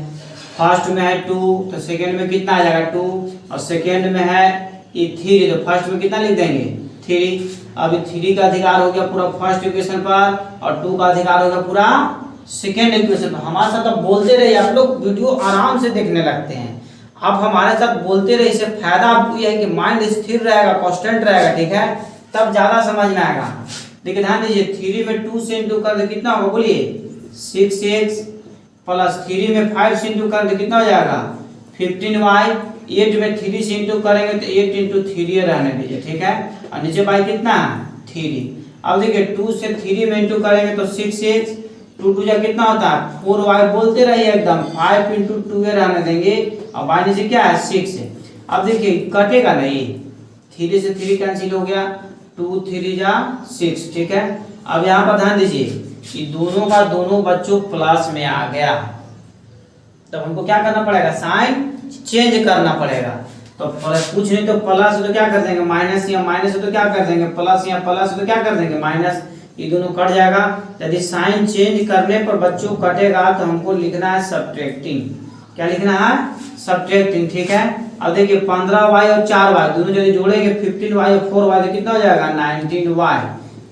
A: फर्स्ट में है 2 तो सेकेंड में कितना आ जाएगा 2, और सेकेंड में है ये 3 तो फर्स्ट में कितना लिख देंगे 3। अब 3 का अधिकार हो गया पूरा फर्स्ट इक्वेशन पर और 2 का अधिकार हो गया पूरा सेकेंड इक्वेशन पर। हमारे साथ अब बोलते रहिए, आप लोग वीडियो आराम से देखने लगते हैं, आप हमारे साथ बोलते रहिए, इससे फायदा आपको यह है कि माइंड स्थिर रहेगा, कांस्टेंट रहेगा, ठीक है, तब ज्यादा समझ में आएगा। देखिए ध्यान दीजिए 3 में 2 से इंटू कर दे कितना होगा बोलिए 6x प्लस 3 में 5 से इंटू कर दे कितना हो जाएगा 15y, 8 में 3 से इंटू करेंगे तो 8 इंटू 3 रहने दीजिए, ठीक है। और नीचे y कितना 3। अब देखिए 2 से 3 में इंटू करेंगे तो 6x, 2 2 जा कितना होता है 4y, बोलते रहिए एकदम 5 इंटू 2 रहने देंगे, और y नीचे क्या है 6 है। अब देखिए कटेगा नहीं, 3 से 3 कैंसिल हो गया, 2 3 जा 6, ठीक है। अब यहाँ पर ध्यान दीजिए कि दोनों का दोनों बच्चों प्लस में आ गया, तब हमको क्या करना पड़ेगा, साइन चेंज करना पड़ेगा। तो कुछ नहीं तो प्लस है तो क्या कर देंगे माइनस, या माइनस है तो क्या कर देंगे प्लस, या प्लस है तो क्या कर देंगे माइनस, ये दोनों कट जाएगा। यदि साइन चेंज करने पर बच्चों कटेगा तो हमको लिखना है सब्ट्रैक्टिंग। क्या लिखना है, सब्ट्रैक्टिंग। ठीक है, अब देखिए 15y और 4y दोनों यदि जोड़ेंगे 15y और 4y तो कितना हो जाएगा 19y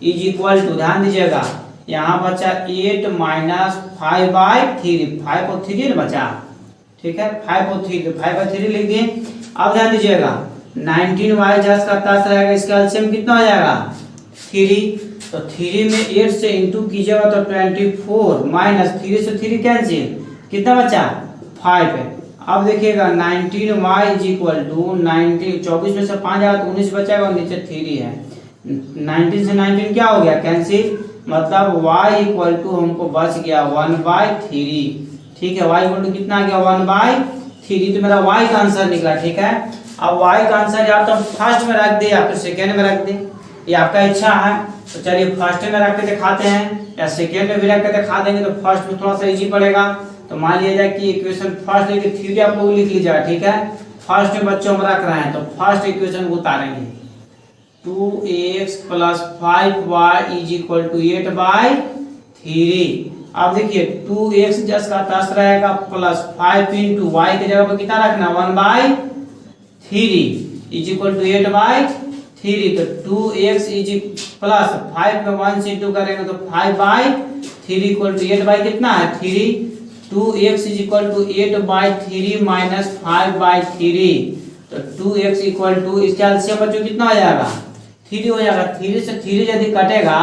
A: इज इक्वल टू, ध्यान दीजिएगा यहाँ बचा 8 माइनस 5/3, 5 और 3 बचा। ठीक है, 5 और 3, 5/3 लिख दिए। अब ध्यान दीजिएगा 19y जस का तस रहेगा, इसका एलसीएम कितना हो जाएगा 3, तो 3 में 8 से इंटू कीजिएगा तो 24 माइनस 3 से 3 कैंसिल, कितना बचा 5 है। अब देखिएगा 19y इज इक्वल टू 19, 24 में से 5 आया तो 19 बचेगा और नीचे 3 है, 19 से 19 क्या हो गया कैंसिल, मतलब y इक्वल टू हमको बच गया 1/3। ठीक है, y इक्वल टू कितना आ गया 1/3, तो मेरा y का आंसर निकला। ठीक है, अब y का आंसर या तो फर्स्ट में रख दे या फिर सेकेंड में रख दे, ये आपका इच्छा है। तो चलिए फर्स्ट में रख के दिखाते हैं या सेकेंड में भी रख के दिखा देंगे, तो फर्स्ट में थोड़ा सा इजी पड़ेगा। तो मान लिया जाए कि इक्वेशन फर्स्ट लेके 3 आप लोग लिख लीजिएगा। ठीक है, फर्स्ट में बच्चों हम रख रहे हैं तो फर्स्ट इक्वेशन को उतारेंगे 2x + 5y is equal to 8/3। अब देखिए 2x जस का तस रहेगा प्लस 5 इंटू y की जगह पर कितना रखना 1/3 इज इक्वल टू 8/3। तो 2x इज प्लस 5 में 1 से इंटू करेंगे तो 5/3 इक्वल टू 8 कितना है 3। 2x is equal to 8/3 minus 5/3, तो 2x इक्वल टू इसका एलसीएम बच्चों कितना हो जाएगा 3 हो जाएगा। 3 से 3 यदि कटेगा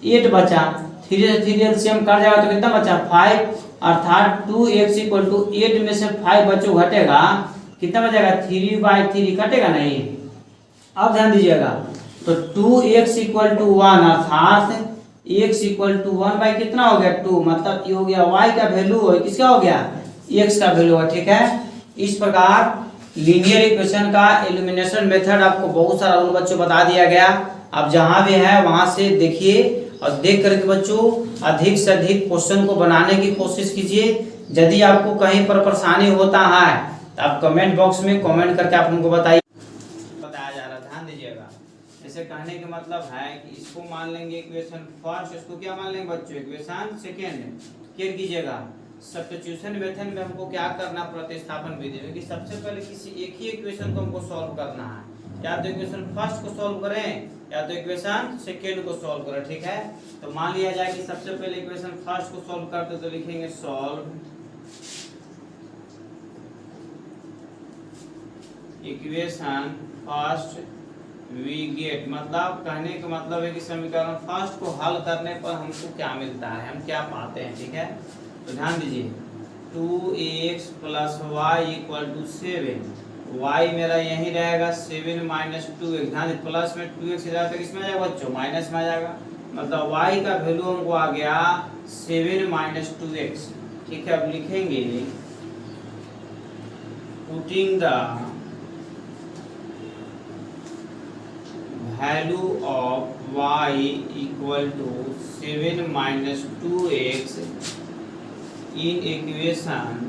A: 8 बचा, 3 से 3 एलसीएम कट जाएगा तो कितना बचा 5, अर्थात 2x इक्वल टू 8 में से 5 बच्चों घटेगा, कितना बचेगा 3/3 कटेगा नहीं। अब ध्यान दीजिएगा तो 2x इक्वल टू 1 अर्थात x इक्वल टू 1 बाई कितना हो गया 2, मतलब ये हो गया y का वैल्यू है किसका हो गया x का वैल्यू है। ठीक है, इस प्रकार लीनियर इक्वेशन का एलिमिनेशन मेथड आपको बहुत सारा उन बच्चों बता दिया गया। आप जहां भी है वहां से देखिए और देख करके बच्चों अधिक से अधिक क्वेश्चन को बनाने की कोशिश कीजिए। यदि आपको कहीं पर परेशानी होता है तो आप कमेंट बॉक्स में कमेंट करके आप हमको बताइए, बताया जा रहा, ध्यान दीजिएगा। ऐसे कहने का मतलब है कि इसको मान लेंगे इक्वेशन फर्स्ट, इसको क्या मान लेंगे बच्चों इक्वेशन सेकेंड। क्लियर कीजिएगा, सब्स्टिट्यूशन मेथड में हमको क्या करना प्रतिस्थापन विधि में कि सबसे पहले किसी एक ही इक्वेशन को हमको सॉल्व करना है, या तो इक्वेशन फर्स्ट को सॉल्व करें या तो इक्वेशन सेकेंड को सॉल्व करें। ठीक है, तो मान लिया जाए कि सबसे पहले इक्वेशन फर्स्ट को सॉल्व करते तो लिखेंगे solve equation first we get, मतलब कहने का मतलब है कि समीकरण फर्स्ट को हल करने पर हमको क्या मिलता है, हम क्या पाते हैं। ठीक है, तो ध्यान दीजिए 2x + y = 7, y मेरा यही रहेगा 7 माइनस 2x, ध्यान दीजिए प्लस में 2x जाएगा तो किसमें आ जाएगा बच्चों माइनस में आ जाएगा, मतलब y का वैल्यू हमको आ गया 7 माइनस 2x। ठीक है, अब लिखेंगे putting the value of y equal to 7 minus 2x in equation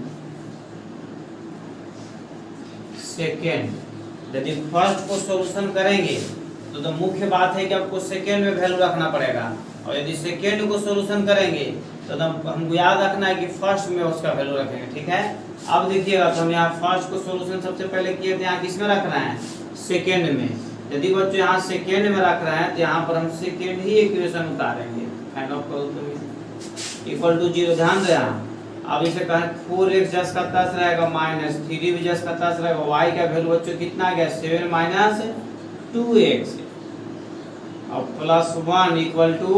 A: second. यदि फर्स्ट को सॉल्यूशन करेंगे तो मुख्य बात है कि आपको सेकेंड में वैल्यू रखना पड़ेगा, और यदि सेकेंड को सॉल्यूशन करेंगे तो हमको याद रखना है कि फर्स्ट में उसका वैल्यू रखेंगे। ठीक है, अब देखिएगा तो हम यहाँ फर्स्ट को सॉल्यूशन सबसे पहले किए थे, यहाँ किस में रख रहे हैं सेकेंड में। यदि बच्चों यहाँ सेकेंड में रख रहे हैं तो यहाँ पर हम सेकेंड ही इक्वेशन उतारेंगे, फाइंड आउट करो तो इक्वल टू 0। ध्यान दो यहाँ, अब इसे कहें 4x जस का तस रहेगा माइनस 3 भी जस का तस रहेगा, y का वैल्यू बच्चों कितना आ गया 7 माइनस 2x और प्लस 1 इक्वल टू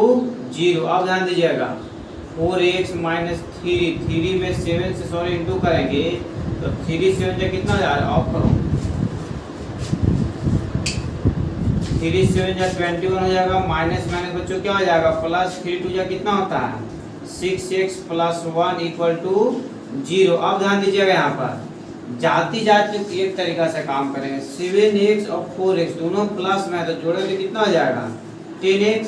A: 0। अब ध्यान दीजिएगा 4x माइनस 3 में 7 से सॉरी इंटू करेंगे तो 3 7 कितना आ जाएगा, ऑफ करो 3 7 21 हो जाएगा, माइनस माइनस बच्चों क्या हो जाएगा प्लस 3 2 कितना होता है 6x + 1 = 0। अब ध्यान दीजिएगा यहाँ पर जाती जाती एक तरीका से काम करेंगे, 7x और 4x दोनों प्लस में है तो जोड़ेंगे कितना हो जाएगा 10x,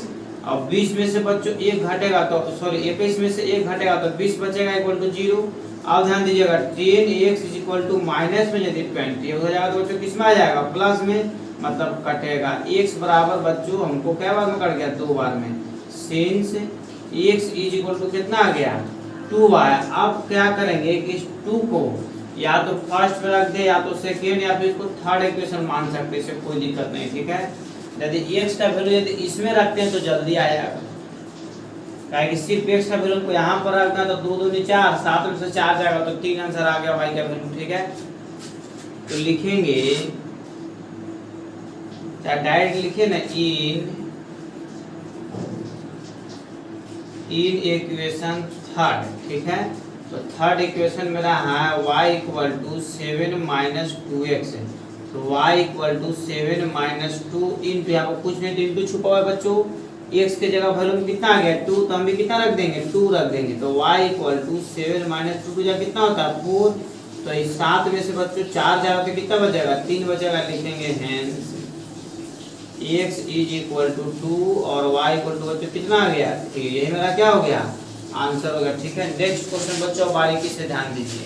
A: अब 20 में से बच्चों 1 घटेगा तो सॉरी 21 में से 1 घटेगा तो 20 बचेगा इक्वल टू 0। अब ध्यान दीजिएगा 10x is equal to minus में यदि 20 हो जाएगा तो बच्चों किस में आ जाएगा, प्लस में, मतलब कटेगा। x बराबर बच्चों हमको क्या बार में कट गया, 2 बार में। Since x is equal to कितना आ गया, 2 आया। अब क्या करेंगे कि इस 2 को या तो फर्स्ट में रख दे या तो सेकेंड या फिर इसको थर्ड इक्वेशन मान सकते हैं, इससे कोई दिक्कत नहीं, ठीक है। यदि x का वैल्यू यदि इसमें रखते हैं तो जल्दी आ जाएगा, कि सिर्फ x का वैल्यू को यहाँ पर रखना तो 2 दूनी 4, 7 में से 4 जाएगा तो 3 आंसर आ गया y का वैल्यू, ठीक है। तो लिखेंगे या डायरेक्ट लिखे ना, इन इक्वेशन थर्ड, ठीक है। तो थर्ड इक्वेशन मेरा है y equal to 7 minus 2x, तो y equal to 7 minus 2 into, यहाँ पर कुछ नहीं तो इंटू छुपा हुआ है बच्चों, x के जगह वैल्यू कितना आ गया 2, तो हम भी कितना रख देंगे 2 रख देंगे। तो y इक्वल टू 7 माइनस 2 जगह कितना होता है 4, तो इस 7 में से बच्चों 4 जाएगा तो कितना बचेगा 3 बचेगा। लिखेंगे hence x is equal to 2 और y इक्वल टू बच्चों कितना आ गया 3, यही मेरा क्या हो गया आंसर हो गया, ठीक है। नेक्स्ट क्वेश्चन बच्चों बारीकी से ध्यान दीजिए।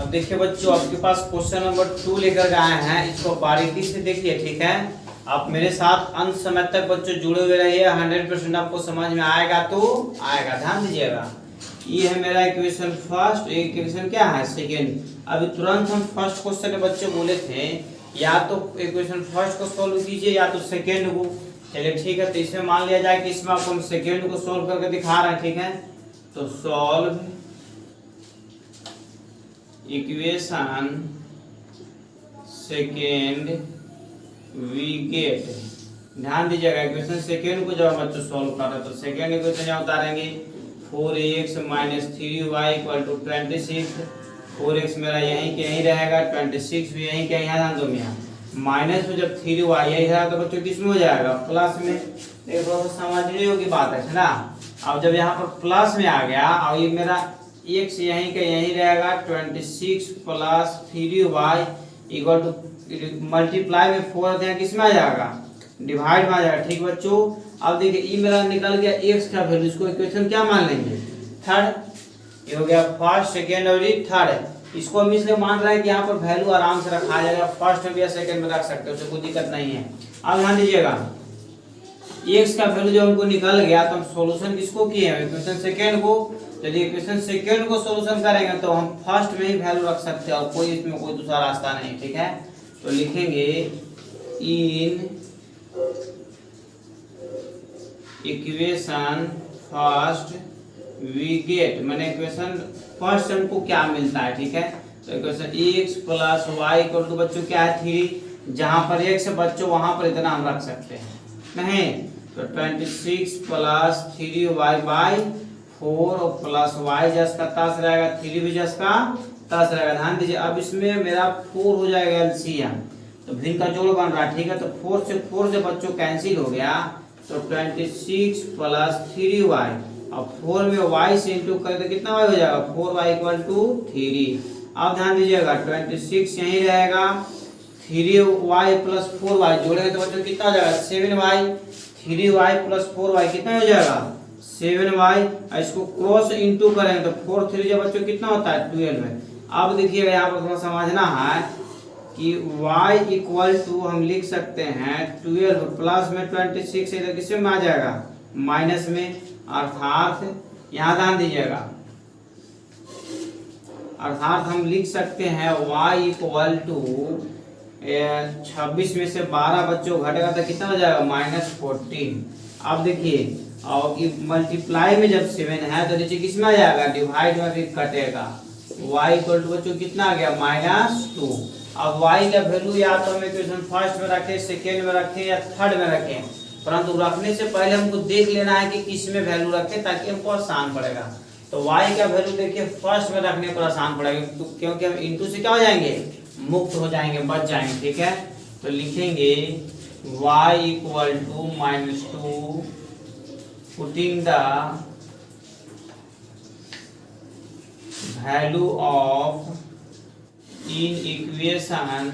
A: अब देखिए बच्चों आपके पास क्वेश्चन नंबर 2 लेकर के आए हैं, इसको बारीकी से देखिए, ठीक है। आप मेरे साथ अंत समय तक बच्चों जुड़े हुए रहिए, 100% आपको समझ में आएगा तो आएगा, ध्यान दीजिएगा। ये है मेरा इक्वेशन फर्स्ट, इक्वेशन क्या है सेकेंड। अभी तुरंत हम फर्स्ट क्वेश्चन में बच्चों बोले थे या तो इक्वेशन फर्स्ट को सोल्व कीजिए या तो सेकेंड को, चलिए ठीक है। तो इसमें मान लिया जाए कि इसमें आपको हम सेकेंड को सोल्व करके दिखा रहे हैं, ठीक है। तो solve equation second we get, ध्यान दीजिएगा इक्वेशन सेकेंड को जब बच्चों सोल्व कर रहे हैं तो सेकेंड इक्वेशन यहाँ उतारेंगे 4x minus 3y equal to 26। 4x मेरा यहीं के यहीं रहेगा, 26 भी यहीं के यहाँ, ध्यान दो यहाँ माइनस में जब 3y यही रहेगा तो बच्चों किस में हो जाएगा प्लस में। देखो समझने योग्य बात है ना। अब जब यहाँ पर प्लस में आ गया और ये मेरा x यहीं के यहीं रहेगा, 26 plus 3y equal to multiply में 4 होते हैं किस में आ जाएगा डिवाइड में आ जाएगा, ठीक बच्चों। अब देखिए ये मेरा निकल गया x का वैल्यू, इसको इक्वेशन क्या मान लेंगे थर्ड, ये हो गया फर्स्ट सेकेंड और ये थर्ड। इसको हम इसलिए मान रहे हैं कि यहाँ पर वैल्यू आराम से रखा जाएगा, फर्स्ट में या सेकेंड में रख सकते हो, उससे कोई दिक्कत नहीं है। अब ध्यान दीजिएगा x का वैल्यू जब हमको निकल गया तो हम सॉल्यूशन किसको किए हैं इक्वेशन सेकेंड को। यदि इक्वेशन सेकेंड को सॉल्यूशन करेंगे तो हम फर्स्ट में ही वैल्यू रख सकते हैं और कोई इसमें कोई दूसरा रास्ता नहीं, ठीक है। तो लिखेंगे in equation first we get, मैंने इक्वेशन फर्स्ट हमको क्या मिलता है, ठीक है। तो equation x plus y equal to बच्चों क्या है 3, जहां पर x है बच्चों वहां पर इतना हम रख सकते हैं नहीं। तो 26 प्लस 3y बाई 4 और प्लस y जस का तस रहेगा, 3 भी जस का तस रहेगा। ध्यान दीजिए अब इसमें मेरा 4 हो जाएगा एलसीएम, तो भिन्न का जोड़ बन रहा है, ठीक है। तो 4 से बच्चों कैंसिल हो गया, तो 26 प्लस 3y अब 4 में y से इंटू करें तो कितना y हो जाएगा 4y इक्वल टू 3। अब ध्यान दीजिएगा 26 यहीं रहेगा, 3y प्लस 4y जोड़ेंगे तो बच्चों कितना हो जाएगा 7y, 3y प्लस 4y कितना हो जाएगा 7y। इसको क्रॉस इंटू करेंगे तो 4 3 जब बच्चों कितना होता है 12 है। अब देखिएगा यहाँ पर थोड़ा समझना है कि y इक्वल टू हम लिख सकते हैं 12 प्लस में 26 इधर किसमें में आ जाएगा माइनस में, अर्थात यहाँ ध्यान दीजिएगा, अर्थात हम लिख सकते हैं y इक्वल टू 26 में से 12 बच्चों घटेगा तो कितना हो जाएगा -14। अब देखिए और मल्टीप्लाई में जब 7 है तो नीचे किसमें आ जाएगा डिवाइड में भी कटेगा, y इक्वल टू बच्चों कितना आ गया -2। अब y का वैल्यू या तो हम इक्वेशन फर्स्ट में रखें, सेकेंड में रखें या थर्ड में रखें, परंतु रखने से पहले हमको देख लेना है कि किस में वैल्यू रखें ताकि हमको आसान पड़ेगा। तो y का वैल्यू देखिए फर्स्ट में रखने पर आसान पड़ेगा क्योंकि हम इनटू से क्या हो जाएंगे मुक्त हो जाएंगे, बच जाएंगे, ठीक है। तो लिखेंगे y equal to -2 putting the value of in equation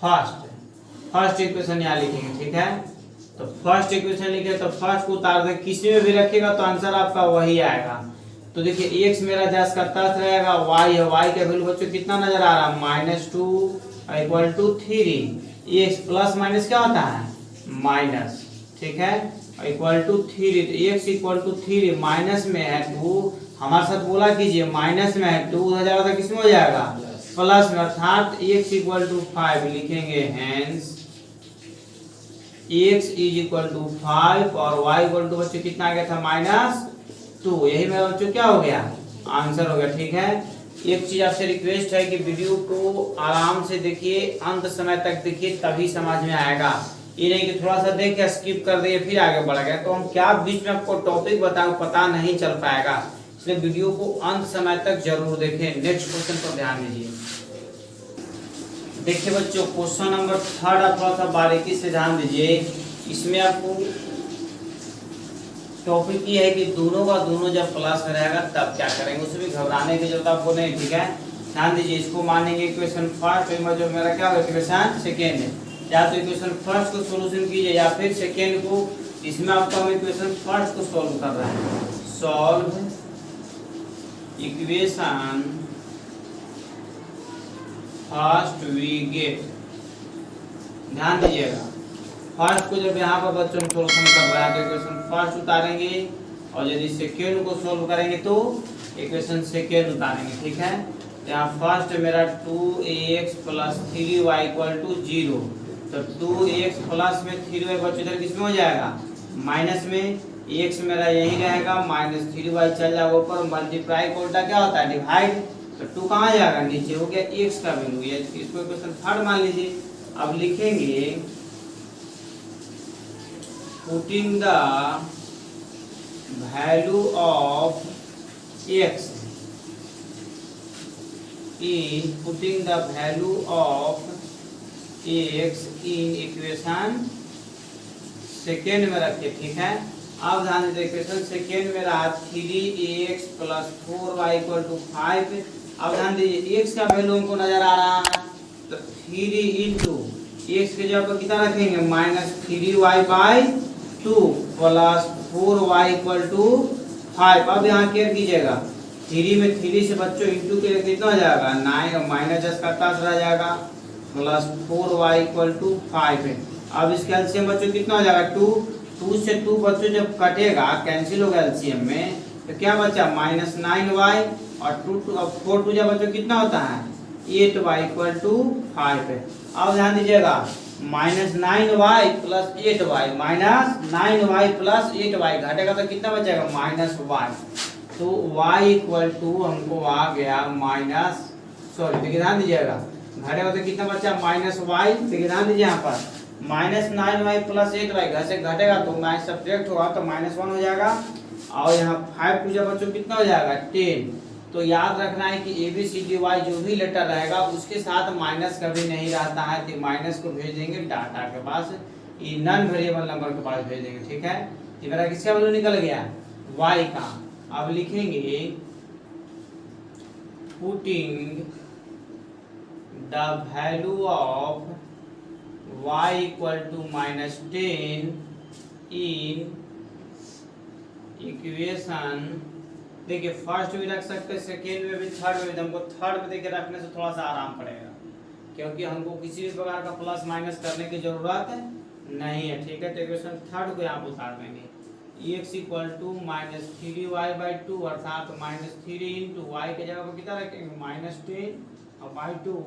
A: first equation यहाँ लिखेंगे, ठीक है। तो फर्स्ट इक्वेशन लिखे तो फर्स्ट को उतार दें, किसी में भी रखिएगा तो आंसर आपका वही आएगा। तो देखिए x मेरा जस का तर्क रहेगा y है, y का वैल्यू बच्चों कितना नजर आ रहा है -2 equal to 3। x plus minus क्या होता है माइनस, ठीक है, इक्वल टू 3। तो x इक्वल टू 3 माइनस में है 2, हमारे साथ बोला कीजिए माइनस में है 2 हो जाएगा तो किसमें हो जाएगा प्लस में, अर्थात x इक्वल टू 5 लिखेंगे। Hence x is equal to 5 और y इक्वल टू बच्चों कितना आ गया था -2। यही मेरा बच्चों क्या हो गया आंसर हो गया, ठीक है। एक चीज आपसे रिक्वेस्ट है कि वीडियो को आराम से देखिए, अंत समय तक देखिए, तभी समझ में आएगा। ये नहीं कि थोड़ा सा देख के स्किप कर दिए फिर आगे बढ़ गए तो हम क्या बीच में आपको टॉपिक बताऊं पता नहीं चल पाएगा, इसलिए वीडियो को अंत समय तक जरूर देखें। नेक्स्ट क्वेश्चन पर ध्यान दीजिए। देखिए बच्चों क्वेश्चन नंबर 3 आप थोड़ा सा बारीकी से ध्यान दीजिए। इसमें आपको टॉपिक ये है कि दोनों का दोनों जब प्लस में रहेगा तब क्या करेंगे, उसमें भी घबराने की जरूरत आपको नहीं, ठीक है। ध्यान दीजिए, इसको मानेंगे इक्वेशन फर्स्ट में जो मेरा क्या होगा इक्वेशन सेकेंड है, या तो इक्वेशन फर्स्ट को सॉल्यूशन कीजिए या फिर सेकेंड को। इसमें आपको हम इक्वेशन फर्स्ट को सॉल्व कर रहे हैं। Solve equation first we get, ध्यान दीजिएगा फर्स्ट को जब यहाँ पर बच्चों हम सॉल्यूशन कर रहे हैं तो इक्वेशन फर्स्ट उतारेंगे और यदि सेकेंड को सॉल्व करेंगे तो इक्वेशन सेकेंड उतारेंगे, ठीक है। यहाँ फर्स्ट मेरा 2x plus 3y equal to 0, तो 2x प्लस में 3y बच्चों इधर किसमें हो जाएगा माइनस में, x मेरा यही रहेगा -3y चल जाएगा ऊपर, मल्टीप्लाई को उल्टा क्या होता है डिवाइड, तो 2 कहाँ जाएगा नीचे, हो गया x का वैल्यू। ये इसको इक्वेशन थर्ड मान लीजिए। अब लिखेंगे putting the value of x in putting the value of x in equation second में रखे, ठीक है। अब ध्यान दीजिए इक्वेशन सेकेंड में रहा 3x plus 4y equal to 5। अब ध्यान दीजिए x का वैल्यू हमको नजर आ रहा है तो 3 इंटू x के जगह पर कितना रखेंगे -3y/2 plus 4y equal to 5। अब यहाँ केयर कीजिएगा 3 में 3 से बच्चों इंटू के कितना हो जाएगा 9 और माइनस का 10 रह जाएगा प्लस 4y इक्वल टू 5 है। अब इसके एलसीएम बच्चों कितना हो जाएगा 2 से 2 बच्चों जब कटेगा कैंसिल होगा एलसीएम में तो क्या बचा -9y और 4 जब बच्चों कितना होता है 8y इक्वल टू 5 है। अब ध्यान दीजिएगा -9y plus 8y -9y plus 8y घटेगा तो कितना बचेगा -y, तो y इक्वल टू हमको आ गया देखिए ध्यान दीजिएगा घटेगा तो कितना बचा -y। देखिए ध्यान दीजिए यहाँ पर -9y प्लस 8y घर से घटेगा तो माइनस सब्ट्रैक्ट होगा तो -1 हो जाएगा और यहाँ 5 पूजा बच्चों कितना हो जाएगा 10। तो याद रखना है कि ABCDY जो भी लेटर रहेगा उसके साथ माइनस कभी नहीं रहता है, तो माइनस को भेज देंगे डाटा के पास, ये नॉन वेरिएबल नंबर के पास भेज देंगे, ठीक है। ये मेरा किसका वैल्यू निकल गया y का। अब लिखेंगे putting the value of y equal to -10 in equation. देखिए फर्स्ट भी रख सकते हैं, सेकेंड में भी, थर्ड में भी। हमको थर्ड में देखिए रखने से थोड़ा सा आराम पड़ेगा क्योंकि हमको किसी भी प्रकार का प्लस माइनस करने की जरूरत नहीं है, ठीक है। तो इक्वेशन थर्ड को यहाँ पर उतार देंगे x इक्वल टू -3y/2 अर्थात -3 इंटू y के जगह पर कितना रखेंगे -10 और बाई 2।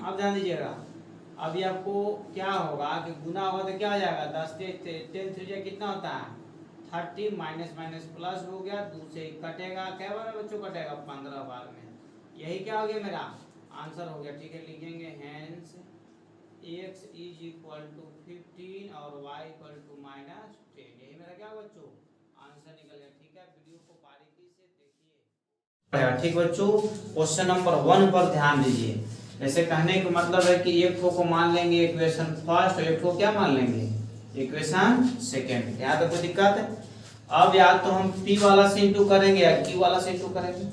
A: अब ध्यान दीजिएगा अभी आपको क्या होगा कि गुना होगा तो क्या हो जाएगा 10 से 10 3 कितना होता है 30 माइनस माइनस प्लस हो गया, 2 से कटेगा, क्या बार बच्चों कटेगा 15 बार में। यही क्या हो गया मेरा आंसर हो गया, ठीक है। लिखेंगे hence x is equal to 15 और y इक्वल टू -10। यही मेरा क्या बच्चों आंसर निकल गया, ठीक है। वीडियो को बारीकी से देखिए, ठीक बच्चों। क्वेश्चन नंबर 1 पर ध्यान दीजिए। जैसे कहने का मतलब है कि एक को मान लेंगे इक्वेशन फर्स्ट और एक को क्या मान लेंगे इक्वेशन सेकेंड। यहाँ तो कोई दिक्कत है। अब या तो हम p वाला से इंटू करेंगे या q वाला से इंटू करेंगे।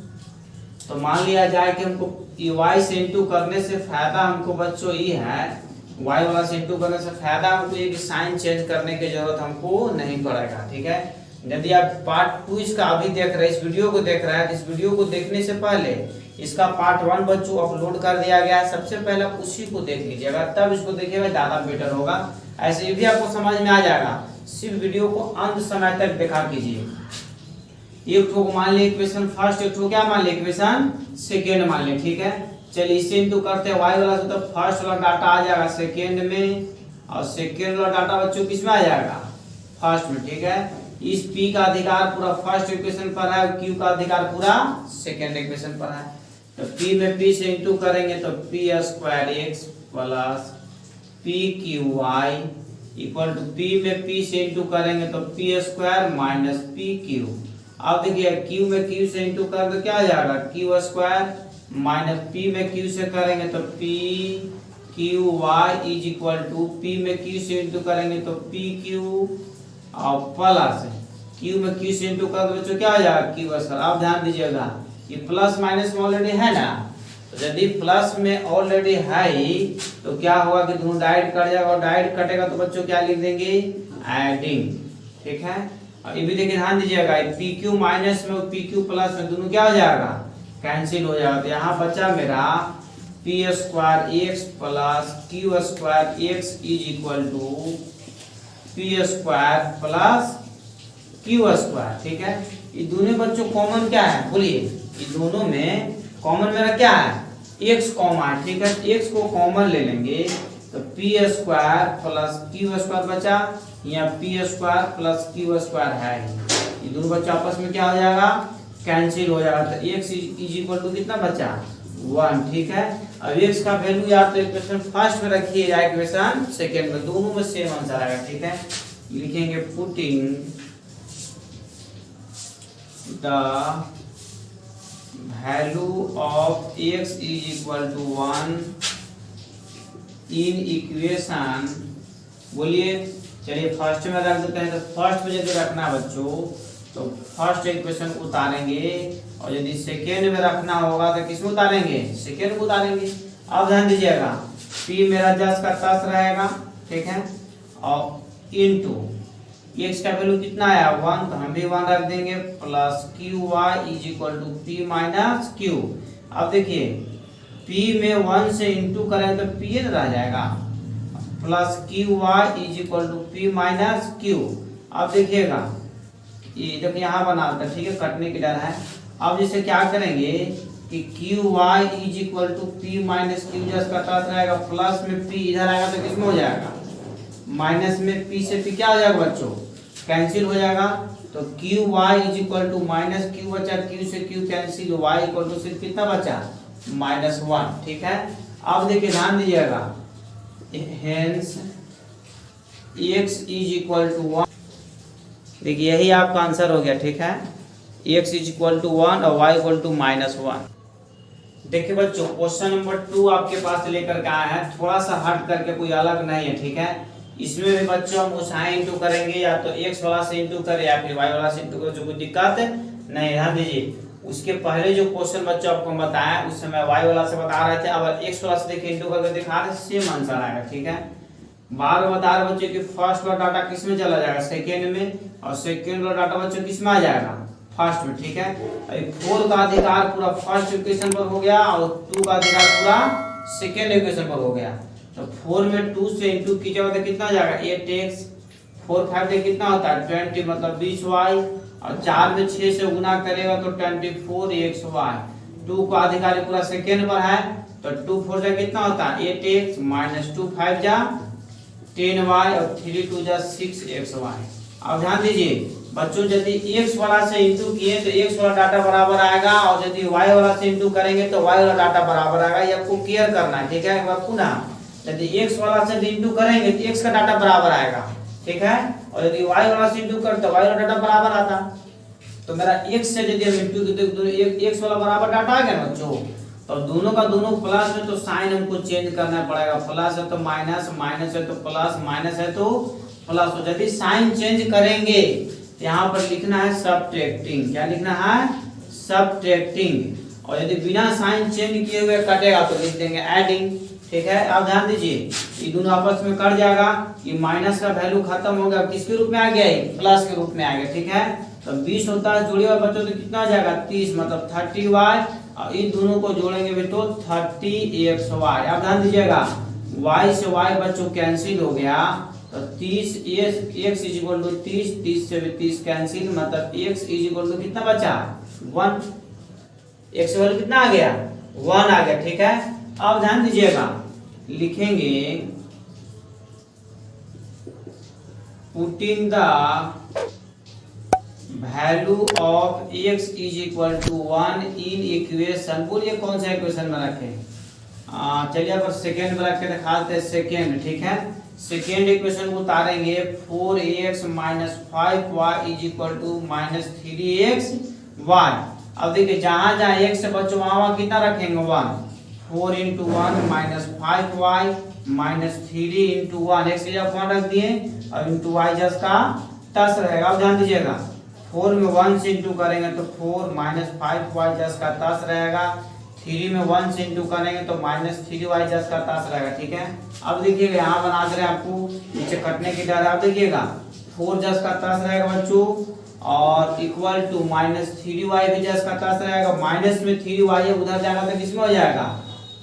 A: तो मान लिया जाए कि हमको y से इंटू करने से फायदा हमको बच्चों ये है y वाला से इंटू करने से फायदा हमको ये कि साइन चेंज करने की जरूरत हमको नहीं पड़ेगा। ठीक है, यदि आप पार्ट 2 इसका अभी देख रहे हैं, इस वीडियो को देख रहे हैं, तो इस वीडियो को देखने से पहले इसका पार्ट 1 बच्चों अपलोड कर दिया गया है, सबसे पहले आप उसी को देख लीजिएगा, तब इसको देखिएगा ज़्यादा बेटर होगा। ऐसे भी आपको समझ में आ जाएगा, सिर्फ वीडियो को अंत समय तक देखा कीजिए। एक ठो मान लिया इक्वेशन फर्स्ट, एक ठो क्या मान लिया इक्वेशन सेकेंड मान लिया। ठीक है, चलिए इसे इंटू करते हैं y वाला से, तो फर्स्ट वाला डाटा आ जाएगा सेकेंड में, और सेकेंड वाला डाटा बच्चों किस में आ जाएगा, फर्स्ट में। ठीक है, इस p का अधिकार पूरा फर्स्ट इक्वेशन पर है, और q का अधिकार पूरा सेकेंड इक्वेशन पर है। तो p में p से इंटू करेंगे तो p square x plus p q y equal to p में p से इंटू करेंगे तो p square minus p q। अब देखिए q में q से इंटू कर तो क्या हो जाएगा, q स्क्वायर माइनस p में q से करेंगे तो p q y is equal to p में q से इंटू करेंगे तो p q और प्लस q में q से इंटू कर दो बच्चों क्या हो जाएगा, q स्क्वायर। आप ध्यान दीजिएगा ये प्लस माइनस में ऑलरेडी है ना, तो यदि प्लस में ऑलरेडी है तो क्या होगा कि दोनों डाइड कट जाएगा, और डाइड कटेगा तो बच्चों क्या लिख देंगे, एडिंग। ठीक है, और ये भी देखिए ध्यान दीजिएगा, पी क्यू माइनस में और पी क्यू प्लस में दोनों क्या हो जाएगा, कैंसिल हो जाएगा। तो यहाँ बचा मेरा p square x plus q square x is equal to p square plus q square. ठीक है, ये दोनों बच्चों कॉमन क्या है बोलिए, ये दोनों में कॉमन मेरा क्या है, x कॉमन है। ठीक है, x को कॉमन ले लेंगे तो P square plus q square बचा, यहाँ P square plus q square है, ये दोनों बच्चे आपस में क्या हो जाएगा, कैंसिल हो जाएगा। तो x इज इक्वल टू कितना बचा, 1। ठीक है, अब x का वैल्यू या तो इक्वेशन फर्स्ट में रखिए या इक्वेशन सेकेंड में, दोनों में सेम आंसर आएगा। ठीक है, लिखेंगे putting the value of x is equal to 1 in equation, बोलिए चलिए फर्स्ट में रख देते हैं। तो फर्स्ट में यदि रखना बच्चों तो फर्स्ट इक्वेशन को उतारेंगे, और यदि सेकेंड में रखना होगा तो किसमें उतारेंगे, सेकेंड को उतारेंगे। अब ध्यान दीजिएगा p मेरा 10 का 10 रहेगा। ठीक है, और इनटू x का वैल्यू कितना आया 1, तो हम भी 1 रख देंगे, plus q y is equal to p minus q. अब देखिए p में 1 से इंटू करें तो p रह जाएगा, plus q y is equal to p minus q. अब देखिएगा ये जब यहाँ बनाते हैं, ठीक है, कटने की डर है। अब जैसे क्या करेंगे कि q y is equal to p minus q, जस का 10 रहेगा, प्लस में p इधर आएगा तो किसमें हो जाएगा, माइनस में p से p क्या हो जाएगा बच्चों, कैंसिल हो जाएगा। तो q y is equal to minus q बचा, क्यू से q cancel, y equal to सिर्फ कितना बचा, -1। ठीक है, अब देखिए ध्यान दीजिएगा, hence x is equal to 1। देखिए यही आपका आंसर हो गया। ठीक है, x इज इक्वल टू 1 और y इक्वल टू -1। देखिए बच्चों क्वेश्चन नंबर 2 आपके पास लेकर के आया है, थोड़ा सा हट करके, कोई अलग नहीं है। ठीक है, इसमें भी बच्चों हम उसाई इंटू करेंगे, या तो x वाला से इंटू करें या फिर y वाला से इंटू करें, जो कोई दिक्कत नहीं। ध्यान दीजिए उसके पहले जो क्वेश्चन बच्चों आपको बताया उस समय y वाला से बता रहे थे, अब x वाला से देखिए इंटू करके दिखा रहे, सेम आंसर आएगा। ठीक है, बार बता रहे बच्चों कि फर्स्ट वाला डाटा किस में चला जाएगा, सेकेंड में, और सेकेंड वाला डाटा बच्चों किस में आ जाएगा, फर्स्ट में। ठीक है, 4 का अधिकार पूरा फर्स्ट इक्वेशन पर हो गया, और 2 का अधिकार पूरा सेकेंड इक्वेशन पर हो गया। तो 4 में 2 से इंटू कीजिएगा तो कितना जाएगा, 8x, 4 5 से कितना होता है 20, मतलब 20y, और 4 में 6 से गुना करेगा तो 24xy। 2 का अधिकार पूरा सेकेंड पर है, तो 2 4 से कितना होता है 8x, माइनस 2 5 जा 10y, और 3 2 जा 6xy। अब ध्यान दीजिए बच्चों, यदि x वाला से इंटू किए तो x वाला डाटा बराबर आएगा, और यदि y वाला से इंटू करेंगे तो y वाला डाटा बराबर आएगा। ये आपको क्लियर करना है। ठीक है, एक बार पुनः, यदि x वाला से इंटू करेंगे तो x का डाटा बराबर आएगा। ठीक है, और यदि y वाला से इंटू करते तो y वाला डाटा बराबर आता। तो मेरा x से यदि हम इंटू करते तो x वाला बराबर डाटा आ गया बच्चों, तो दोनों का दोनों प्लस में, तो साइन हमको चेंज करना पड़ेगा, प्लस है तो माइनस, माइनस है तो प्लस, माइनस है तो प्लस। तो यदि साइन चेंज करेंगे यहाँ पर लिखना है सबट्रैक्टिंग। क्या लिखना है, सबट्रैक्टिंग। और यदि बिना साइन चेंज किए हुए कटेगा तो लिख देंगे एडिंग। ठीक है। अब ध्यान दीजिए, ये दोनों आपस में कट जाएगा, ये माइनस का वैल्यू खत्म हो गया, किसके रूप में आ गया, ये प्लस के रूप में आ गया, ठीक है। तो 20 होता है, जोड़िए और बच्चों तो कितना आ जाएगा 30, मतलब 30y, और इन दोनों को जोड़ेंगे भी तो 30xy। अब ध्यान दीजिएगा, y से y बच्चों कैंसिल हो गया, तो 30 x इज इक्वल टू 30, 30 से भी 30 कैंसिल, मतलब x इज इक्वल टू कितना बचा 1, x से वैल्यू कितना आ गया 1 आ गया, ठीक है। अब ध्यान दीजिएगा, लिखेंगे putting the value of x is equal to 1 in equation, बोलिए कौन सा इक्वेशन में रखें, चलिए अब सेकेंड में रख के दिखाते हैं, सेकेंड, ठीक है। सेकेंड इक्वेशन को उतारेंगे, 4x minus 5y is equal to minus 3xy। अब देखिए जहां जहां x से बच्चों वहां कितना रखेंगे 1, 4 into 1 minus 5y minus 3 into 1, x की जगह 1 रख दिए और इंटू y जस्ट का 10 रहेगा। अब ध्यान दीजिएगा, 4 में 1 से इंटू करेंगे तो 4 माइनस 5y जस्ट का 10 रहेगा, 3 में 1 से इंटू करेंगे तो माइनस 3y जस्ट का 10 रहेगा, ठीक है। अब देखिएगा यहाँ बना दे रहे हैं आपको, नीचे कटने की डर है। अब देखिएगा 4 जस्ट का 10 रहेगा बच्चों, और इक्वल टू माइनस 3y भी जस्ट का 10 रहेगा, माइनस में 3y है उधर जाएगा तो किसमें हो जाएगा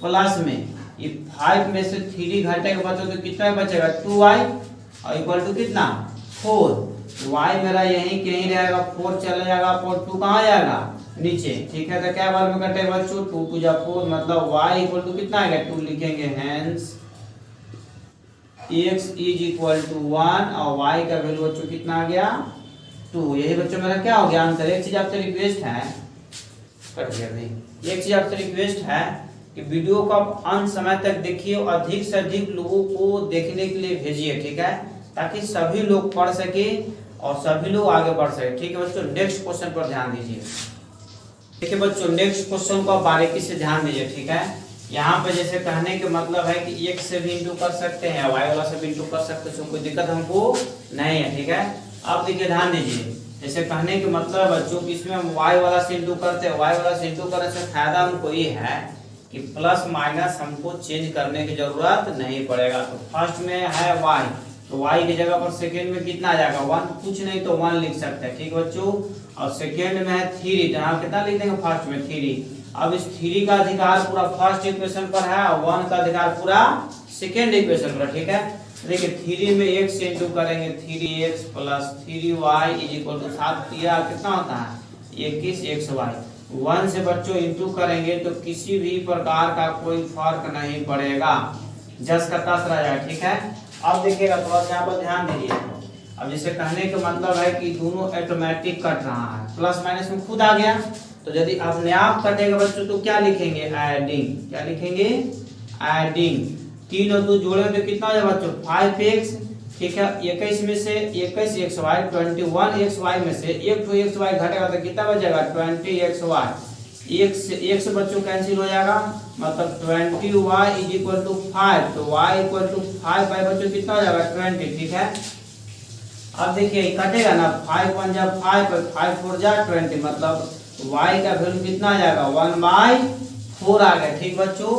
A: प्लस में, ये 5 में से 3 घटेगा बच्चों तो कितना बचेगा 2y, और इक्वल टू कितना 4, y मेरा यहीं कहीं रहेगा, 4 चला जाएगा, 4 2 कहाँ जाएगा नीचे, ठीक है। तो क्या बार में कटेगा बच्चों 2 2 जा 4, मतलब y इक्वल टू कितना आएगा 2, लिखेंगे hence x is equal to 1, और y का वैल्यू बच्चों कितना आ गया 2। यही बच्चों मेरा क्या हो गया आंसर। एक चीज आपसे रिक्वेस्ट है, कट गया नहीं, एक चीज आपसे रिक्वेस्ट है कि वीडियो को आप अंत समय तक देखिए और अधिक से अधिक लोगों को देखने के लिए भेजिए, ठीक है, ताकि सभी लोग पढ़ सके और सभी लोग आगे बढ़ सके, ठीक है बच्चों। नेक्स्ट क्वेश्चन पर ध्यान दीजिए, ठीक है बच्चों, नेक्स्ट क्वेश्चन को आप बारीकी से ध्यान दीजिए, ठीक है। यहाँ पे जैसे कहने के मतलब है कि x से भी इंटू कर सकते हैं, y वाला से भी इंटू कर सकते हैं, कोई दिक्कत हमको नहीं है, ठीक है। अब देखिए ध्यान दीजिए, जैसे कहने के मतलब बच्चों कि इसमें हम y वाला से इंटू करते हैं, y वाला से इंटू करने से फायदा हमको ये है कि प्लस माइनस हमको चेंज करने की जरूरत नहीं पड़ेगा। तो फर्स्ट में है y, तो y की जगह पर सेकेंड में कितना आ जाएगा 1, कुछ नहीं तो 1 लिख सकते हैं, ठीक बच्चों। और सेकेंड में है 3, तो यहाँ कितना लिख देंगे फर्स्ट में 3। अब इस 3 का अधिकार पूरा फर्स्ट इक्वेशन पर है और 1 का अधिकार पूरा सेकेंड इक्वेशन पर, ठीक है। देखिए 3 में x से इंटू करेंगे 3x plus 3y is equal to 7 कितना होता है 21xy। 1 से बच्चों इंटू करेंगे तो किसी भी प्रकार का कोई फर्क नहीं पड़ेगा, जस का तस रह जाएगा, ठीक है। अब देखिएगा थोड़ा सा यहाँ पर ध्यान दीजिए, अब जैसे कहने का मतलब है कि दोनों ऑटोमेटिक कट रहा है, प्लस माइनस में खुद आ गया, तो यदि अपने आप कटेगा बच्चों तो क्या लिखेंगे एडिंग, क्या लिखेंगे एडिंग। 3 और 2 जोड़े तो कितना हो जाएगा बच्चों 5x, ठीक है। 21 में से 21xy 21xy में से 1 तो xy घटेगा तो कितना बचेगा 20xy, x बच्चों कैंसिल हो जाएगा, मतलब 20y इज इक्वल टू 5, तो y इक्वल टू 5 बाई बच्चों कितना हो जाएगा 20, ठीक है। अब देखिए कटेगा ना, 5 1 जा 5 और 5 4 जा 20, मतलब y का वैल्यू कितना आ जाएगा 1/4 आ गया, ठीक बच्चों।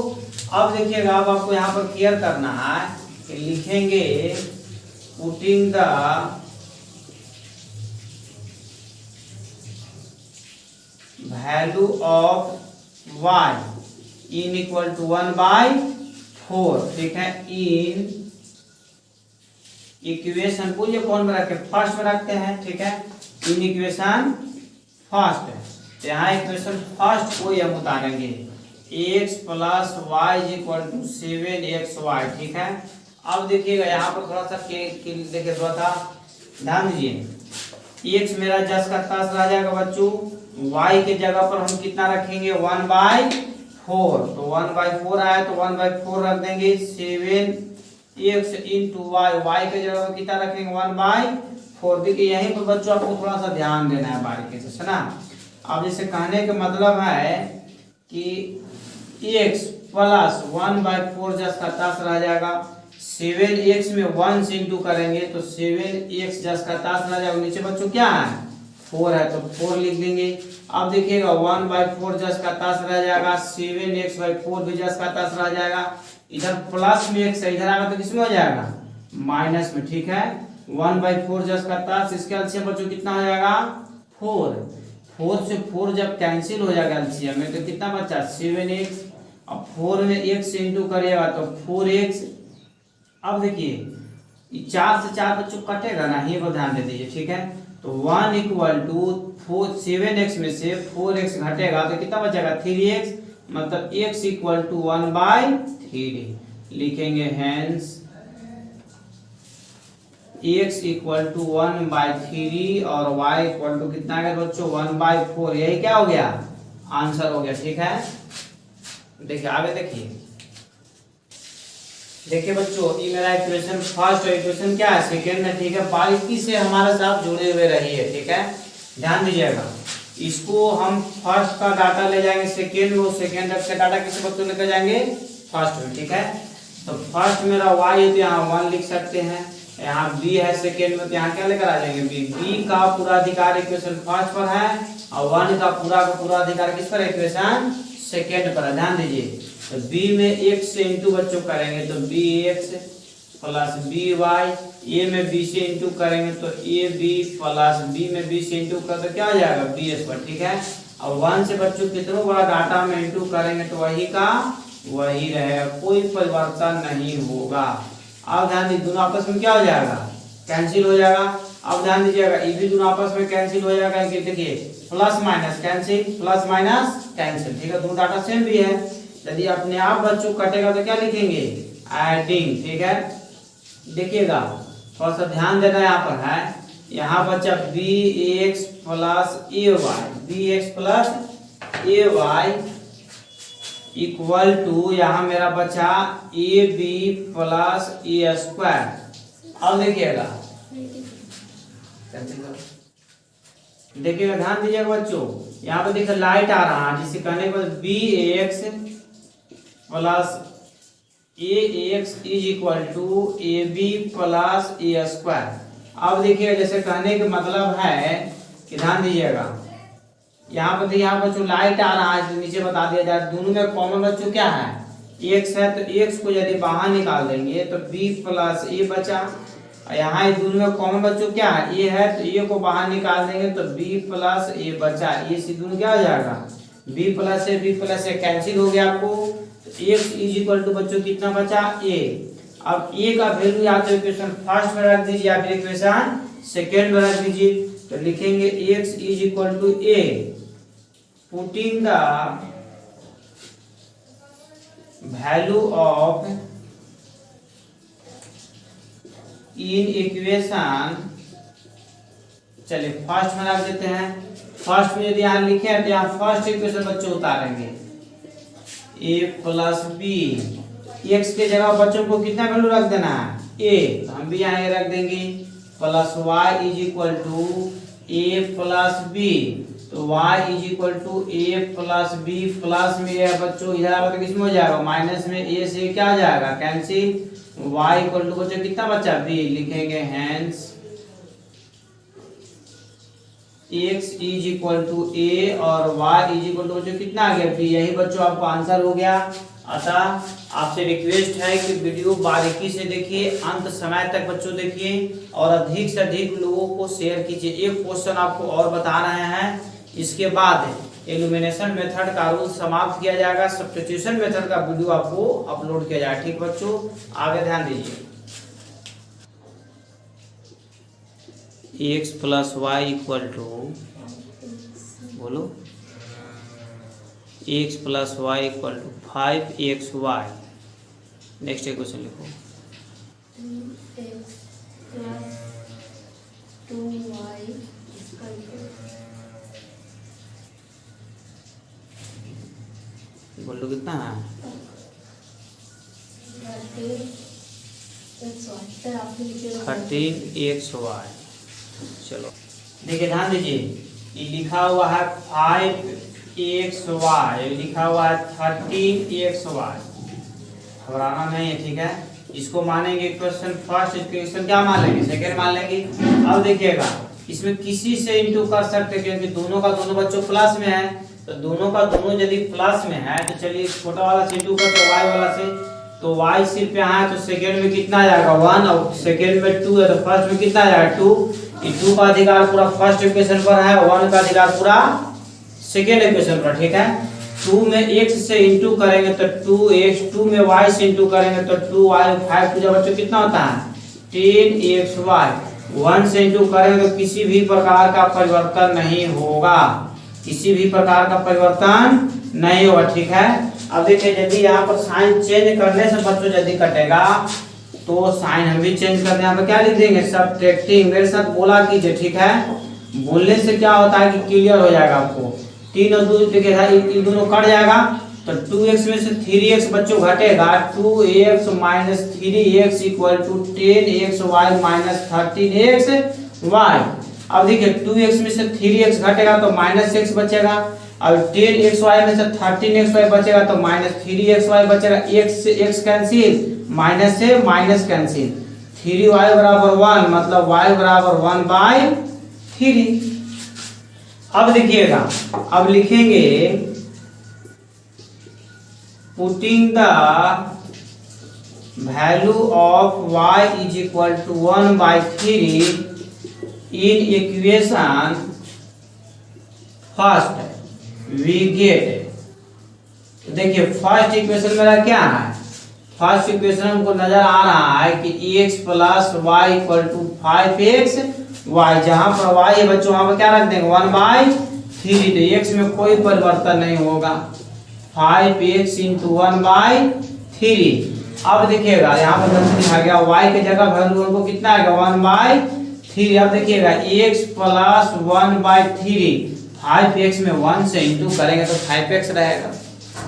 A: अब देखिएगा, अब आपको यहाँ पर क्लियर करना है कि लिखेंगे putting the value of y in equal to 1/4, ठीक है, इन इक्वेशन को ये कौन में रखे फर्स्ट में रखते हैं, ठीक है, इन इक्वेशन फर्स्ट, यहाँ इक्वेशन फर्स्ट को हम उतारेंगे x plus y is equal to 7xy, ठीक है। अब देखिएगा यहाँ पर थोड़ा सा देखिए थोड़ा सा ध्यान दीजिए, x मेरा जस का तस रह जाएगा बच्चों, y के जगह पर हम कितना रखेंगे 1/4, तो 1/4 आया तो 1/4 रख देंगे, 7x इंटू y के जगह पर कितना रखेंगे 1/4। देखिए यहीं पर बच्चों आपको थोड़ा सा ध्यान देना है बारीकी से, ना। अब जैसे कहने का मतलब है कि x प्लस 1/4 जस का 10 रह जाएगा, 7x में 1 से इंटू करेंगे तो 7x जस का 10 रह जाएगा, नीचे बच्चों क्या है 4 है तो 4 लिख देंगे। अब देखिएगा 1/4 जस का 10 रह जाएगा, 7x/4 भी जस का 10 रह जाएगा, इधर प्लस में x है, इधर आएगा तो किसमें हो जाएगा माइनस में, ठीक है। 1/4 जस्ट करता है, इसके एलसीएम बच्चों कितना हो जाएगा 4। 4 से 4 जब कैंसिल हो जाएगा एलसीएम में तो कितना बचा 7x। अब 4 में x इंटू करिएगा तो 4x। अब देखिए 4 से 4 बच्चों कटेगा ना, ये को ध्यान दे दीजिए, ठीक है। तो 1 इक्वल टू 7x में से 4x घटेगा तो कितना बचेगा 3x, मतलब x इक्वल टू 1/3 लिखेंगे। हेंस x इक्वल टू 1/3 और y इक्वल टू कितना है बच्चों 1/4। यही क्या हो गया आंसर हो गया, ठीक है। देखिए आगे देखिए बच्चों, ये मेरा इक्वेशन फर्स्ट और इक्वेशन क्या है सेकेंड है, ठीक है। बारीकी से हमारे साथ जुड़े हुए रहिए, ठीक है, ध्यान दीजिएगा। इसको हम फर्स्ट का डाटा ले जाएंगे सेकेंड में, सेकेंड का डाटा किस बच्चों लेकर जाएंगे फर्स्ट में, ठीक है। तो फर्स्ट मेरा y है तो यहाँ 1 लिख सकते हैं, यहाँ b है सेकेंड में तो यहाँ क्या लेकर आ जाएंगे b का पूरा अधिकार इक्वेशन फर्स्ट पर है और 1 का पूरा अधिकार किस पर है इक्वेशन सेकेंड पर है। ध्यान दीजिए, तो b में x से इंटू बच्चों करेंगे तो bx प्लस by, a में b से इंटू करेंगे तो ab प्लस b में b से इंटू कर तो क्या हो जाएगा bs पर, ठीक है। अब 1 से बच्चों कितना बड़ा डाटा में इंटू करेंगे तो वही का वही रहेगा, कोई परिवर्तन नहीं होगा। अब ध्यान दीजिए दोनों आपस में क्या हो जाएगा कैंसिल हो जाएगा। अब ध्यान दीजिएगा ये भी दोनों आपस में कैंसिल हो जाएगा, देखिए plus minus cancel, plus minus cancel, ठीक है। दोनों डाटा सेम भी है, यदि अपने आप बच्चों कटेगा तो क्या लिखेंगे एडिंग, ठीक है। देखिएगा थोड़ा सा ध्यान देना यहाँ पर है, यहाँ बच्चा bx plus ay equal to यहाँ मेरा बचा ab प्लस a स्क्वायर। अब देखिएगा ध्यान दीजिएगा बच्चों, यहाँ पर देखिए लाइट आ रहा है जिसे कहने के बाद bx plus ax is equal to ab plus a square. अब देखिएगा जैसे कहने का मतलब है कि ध्यान दीजिएगा यहाँ पर यहाँ बच्चों लाइट आ रहा है, नीचे बता दिया जाए दोनों में कॉमन बच्चों क्या है x है, तो x को यदि बाहर निकाल देंगे तो b प्लस a बचा। यहाँ दोनों में कॉमन बच्चों क्या है a है, तो a को बाहर निकाल देंगे तो b प्लस a बचा। ये से दोनों क्या हो जाएगा b प्लस a कैंसिल हो गया आपको। तो x इज इक्वल टू बच्चों कितना बचा a। अब a का वैल्यू या तो इक्वेशन फर्स्ट में रख दीजिए या फिर इक्वेशन सेकेंड में रख दीजिए, तो लिखेंगे x is equal to a, putting the value of in equation. चलिए फर्स्ट में रख देते हैं। फर्स्ट में यदि यहाँ लिखे हैं तो यहाँ फर्स्ट इक्वेशन बच्चों उतारेंगे a प्लस बी, x के जगह बच्चों को कितना वैल्यू रख देना है a, तो हम भी यहाँ रख देंगे plus y is equal to a plus b. तो y is equal to a plus b, plus में है बच्चों इधर आकर किसमें हो जाएगा माइनस में, a से क्या आ जाएगा कैंसिल। y इक्वल टू बच्चों कितना बचा b, लिखेंगे hence x is equal to a और y इज इक्वल टू बच्चों कितना आ गया b। यही बच्चों आपको आंसर हो गया। अतः आपसे रिक्वेस्ट है कि वीडियो बारीकी से देखिए, अंत समय तक बच्चों देखिए और अधिक से अधिक लोगों को शेयर कीजिए। एक क्वेश्चन आपको और बता रहे हैं, इसके बाद इल्यूमिनेशन मेथड का रूल समाप्त किया जाएगा, सब्स्टिट्यूशन मेथड का वीडियो आपको अपलोड किया जाएगा। ठीक बच्चों, आगे ध्यान दीजिए। x plus y equal to, बोलो, x plus y equal to 5xy। Next question लिखो।
B: 2x plus 2y equal to,
A: बोलो कितना है 13xy। चलो देखिए ध्यान दीजिए, ये लिखा हुआ है 5xy, लिखा हुआ है 13xy। घबराना नहीं है, ठीक है। इसको मानेंगे इक्वेशन फर्स्ट, इक्वेशन क्या मान लेंगे सेकेंड मान लेंगे। अब देखिएगा इसमें किसी से इंटू कर सकते हैं क्योंकि दोनों का दोनों बच्चों प्लस में है, तो दोनों का दोनों यदि प्लस में है तो चलिए छोटा वाला से इंटू करते y वाला से, तो तो y सिर्फ यहाँ है तो सेकेंड में कितना आ जाएगा 1 और सेकेंड में 2 है तो फर्स्ट में कितना आ जाएगा 2। 2 का अधिकार पूरा फर्स्ट इक्वेशन पर है, 1 का अधिकार पूरा सेकेंड इक्वेशन पर। ठीक है, 2 में x से इंटू करेंगे तो 2x, 2 में y से इंटू करेंगे तो 2y, 5 टू बच्चों कितना होता है 10xy। 1 से इंटू करेंगे तो किसी भी प्रकार का परिवर्तन नहीं होगा, किसी भी प्रकार का परिवर्तन नहीं होगा। ठीक है, अब देखिए यदि यहाँ पर साइन चेंज करने से बच्चों यदि कटेगा तो साइन हम भी चेंज करते हैं। यहाँ पर क्या लिख देंगे सब्ट्रैक्टिंग, मेरे साथ बोला कीजिए। ठीक है, बोलने से क्या होता है कि क्लियर हो जाएगा आपको। 3 और 2 देखिए ये दोनों कट जाएगा तो 2x में से 3x बच्चों घटेगा, 2x minus 3x equal to 10xy minus 13xy। अब देखिए 2x में से 3x घटेगा तो माइनस x बचेगा, और 10xy में से 13xy बचेगा तो माइनस 3xy बचेगा। x से x कैंसिल, माइनस से माइनस कैंसिल, 3y बराबर 1 मतलब y बराबर 1/3। अब देखिएगा, अब लिखेंगे putting the value of y is equal to 1/3 in equation first we get. देखिए फर्स्ट इक्वेशन मेरा क्या है, फर्स्ट इक्वेशन हमको नजर आ रहा है कि x plus y equal to 5xy, जहां पर y है बच्चों वहां पर क्या रख देंगे 1/3, तो x में कोई परिवर्तन नहीं होगा, 5x इंटू 1/3। अब देखिएगा यहाँ पर गलती लिखा गया, y के जगह वैल्यू हमको कितना आएगा 1/3। अब देखिएगा x प्लस 1/3, 5x में 1 से इंटू करेंगे तो 5x रहेगा।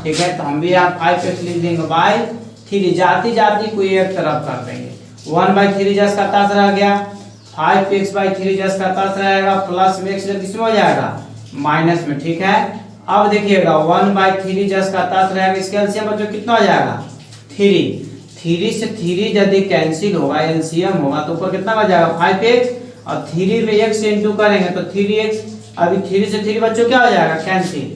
A: ठीक है, तो हम भी यहाँ 5x लिख देंगे बाई 3, जाती जाती कोई एक तरफ कर देंगे, 1/3 जस का तास रह गया, 5x/3 जस का तास रहेगा, प्लस में x किसमें हो जाएगा माइनस में। ठीक है, अब देखिएगा 1/3 जस का तास रहेगा, इसका एलसीएम बच्चों कितना हो जाएगा 3 से 3 यदि कैंसिल होगा एलसीएम होगा तो ऊपर कितना बच जाएगा 5x, और 3 में x से इंटू करेंगे तो 3x। अभी 3 से 3 बच्चों क्या हो जाएगा कैंसिल,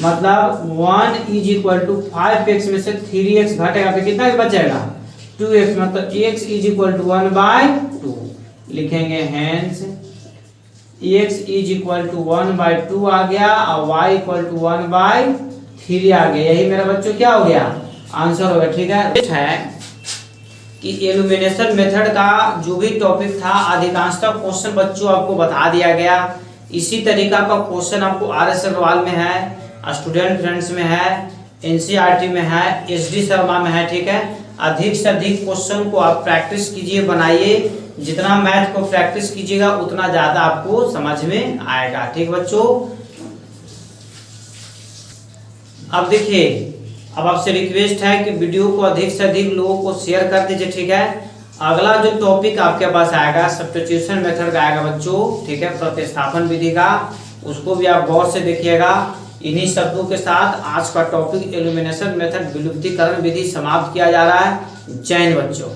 A: मतलब 1 इज इक्वल टू 5x में से 3x घटेगा तो कितना बचेगा 2x, मतलब x इज इक्वल टू 1/2 लिखेंगे। Hence x is equal to 1/2 आ गया और y इक्वल टू 1/3 आ गया। यही मेरा बच्चों क्या हो गया आंसर हो गया। ठीक है कि इल्यूमिनेशन मेथड का जो भी टॉपिक था अधिकांशतः क्वेश्चन बच्चों आपको बता दिया गया। इसी तरीका का क्वेश्चन आपको RS अग्रवाल में है, स्टूडेंट फ्रेंड्स में है, NCERT में है, SD शर्मा में है। ठीक है, अधिक से अधिक क्वेश्चन को आप प्रैक्टिस कीजिए, बनाइए। जितना मैथ को प्रैक्टिस कीजिएगा उतना ज्यादा आपको समझ में आएगा। ठीक बच्चों, अब देखिए, अब आपसे रिक्वेस्ट है कि वीडियो को अधिक से अधिक लोगों को शेयर कर दीजिए। ठीक है, अगला जो टॉपिक आपके पास आएगा सब्स्टिट्यूशन मेथड का आएगा बच्चों। ठीक है, प्रतिस्थापन विधि का, उसको भी आप गौर से देखिएगा। इन्हीं शब्दों के साथ आज का टॉपिक इल्यूमिनेशन मेथड विलुप्तीकरण विधि समाप्त किया जा रहा है। जय हिंद बच्चों।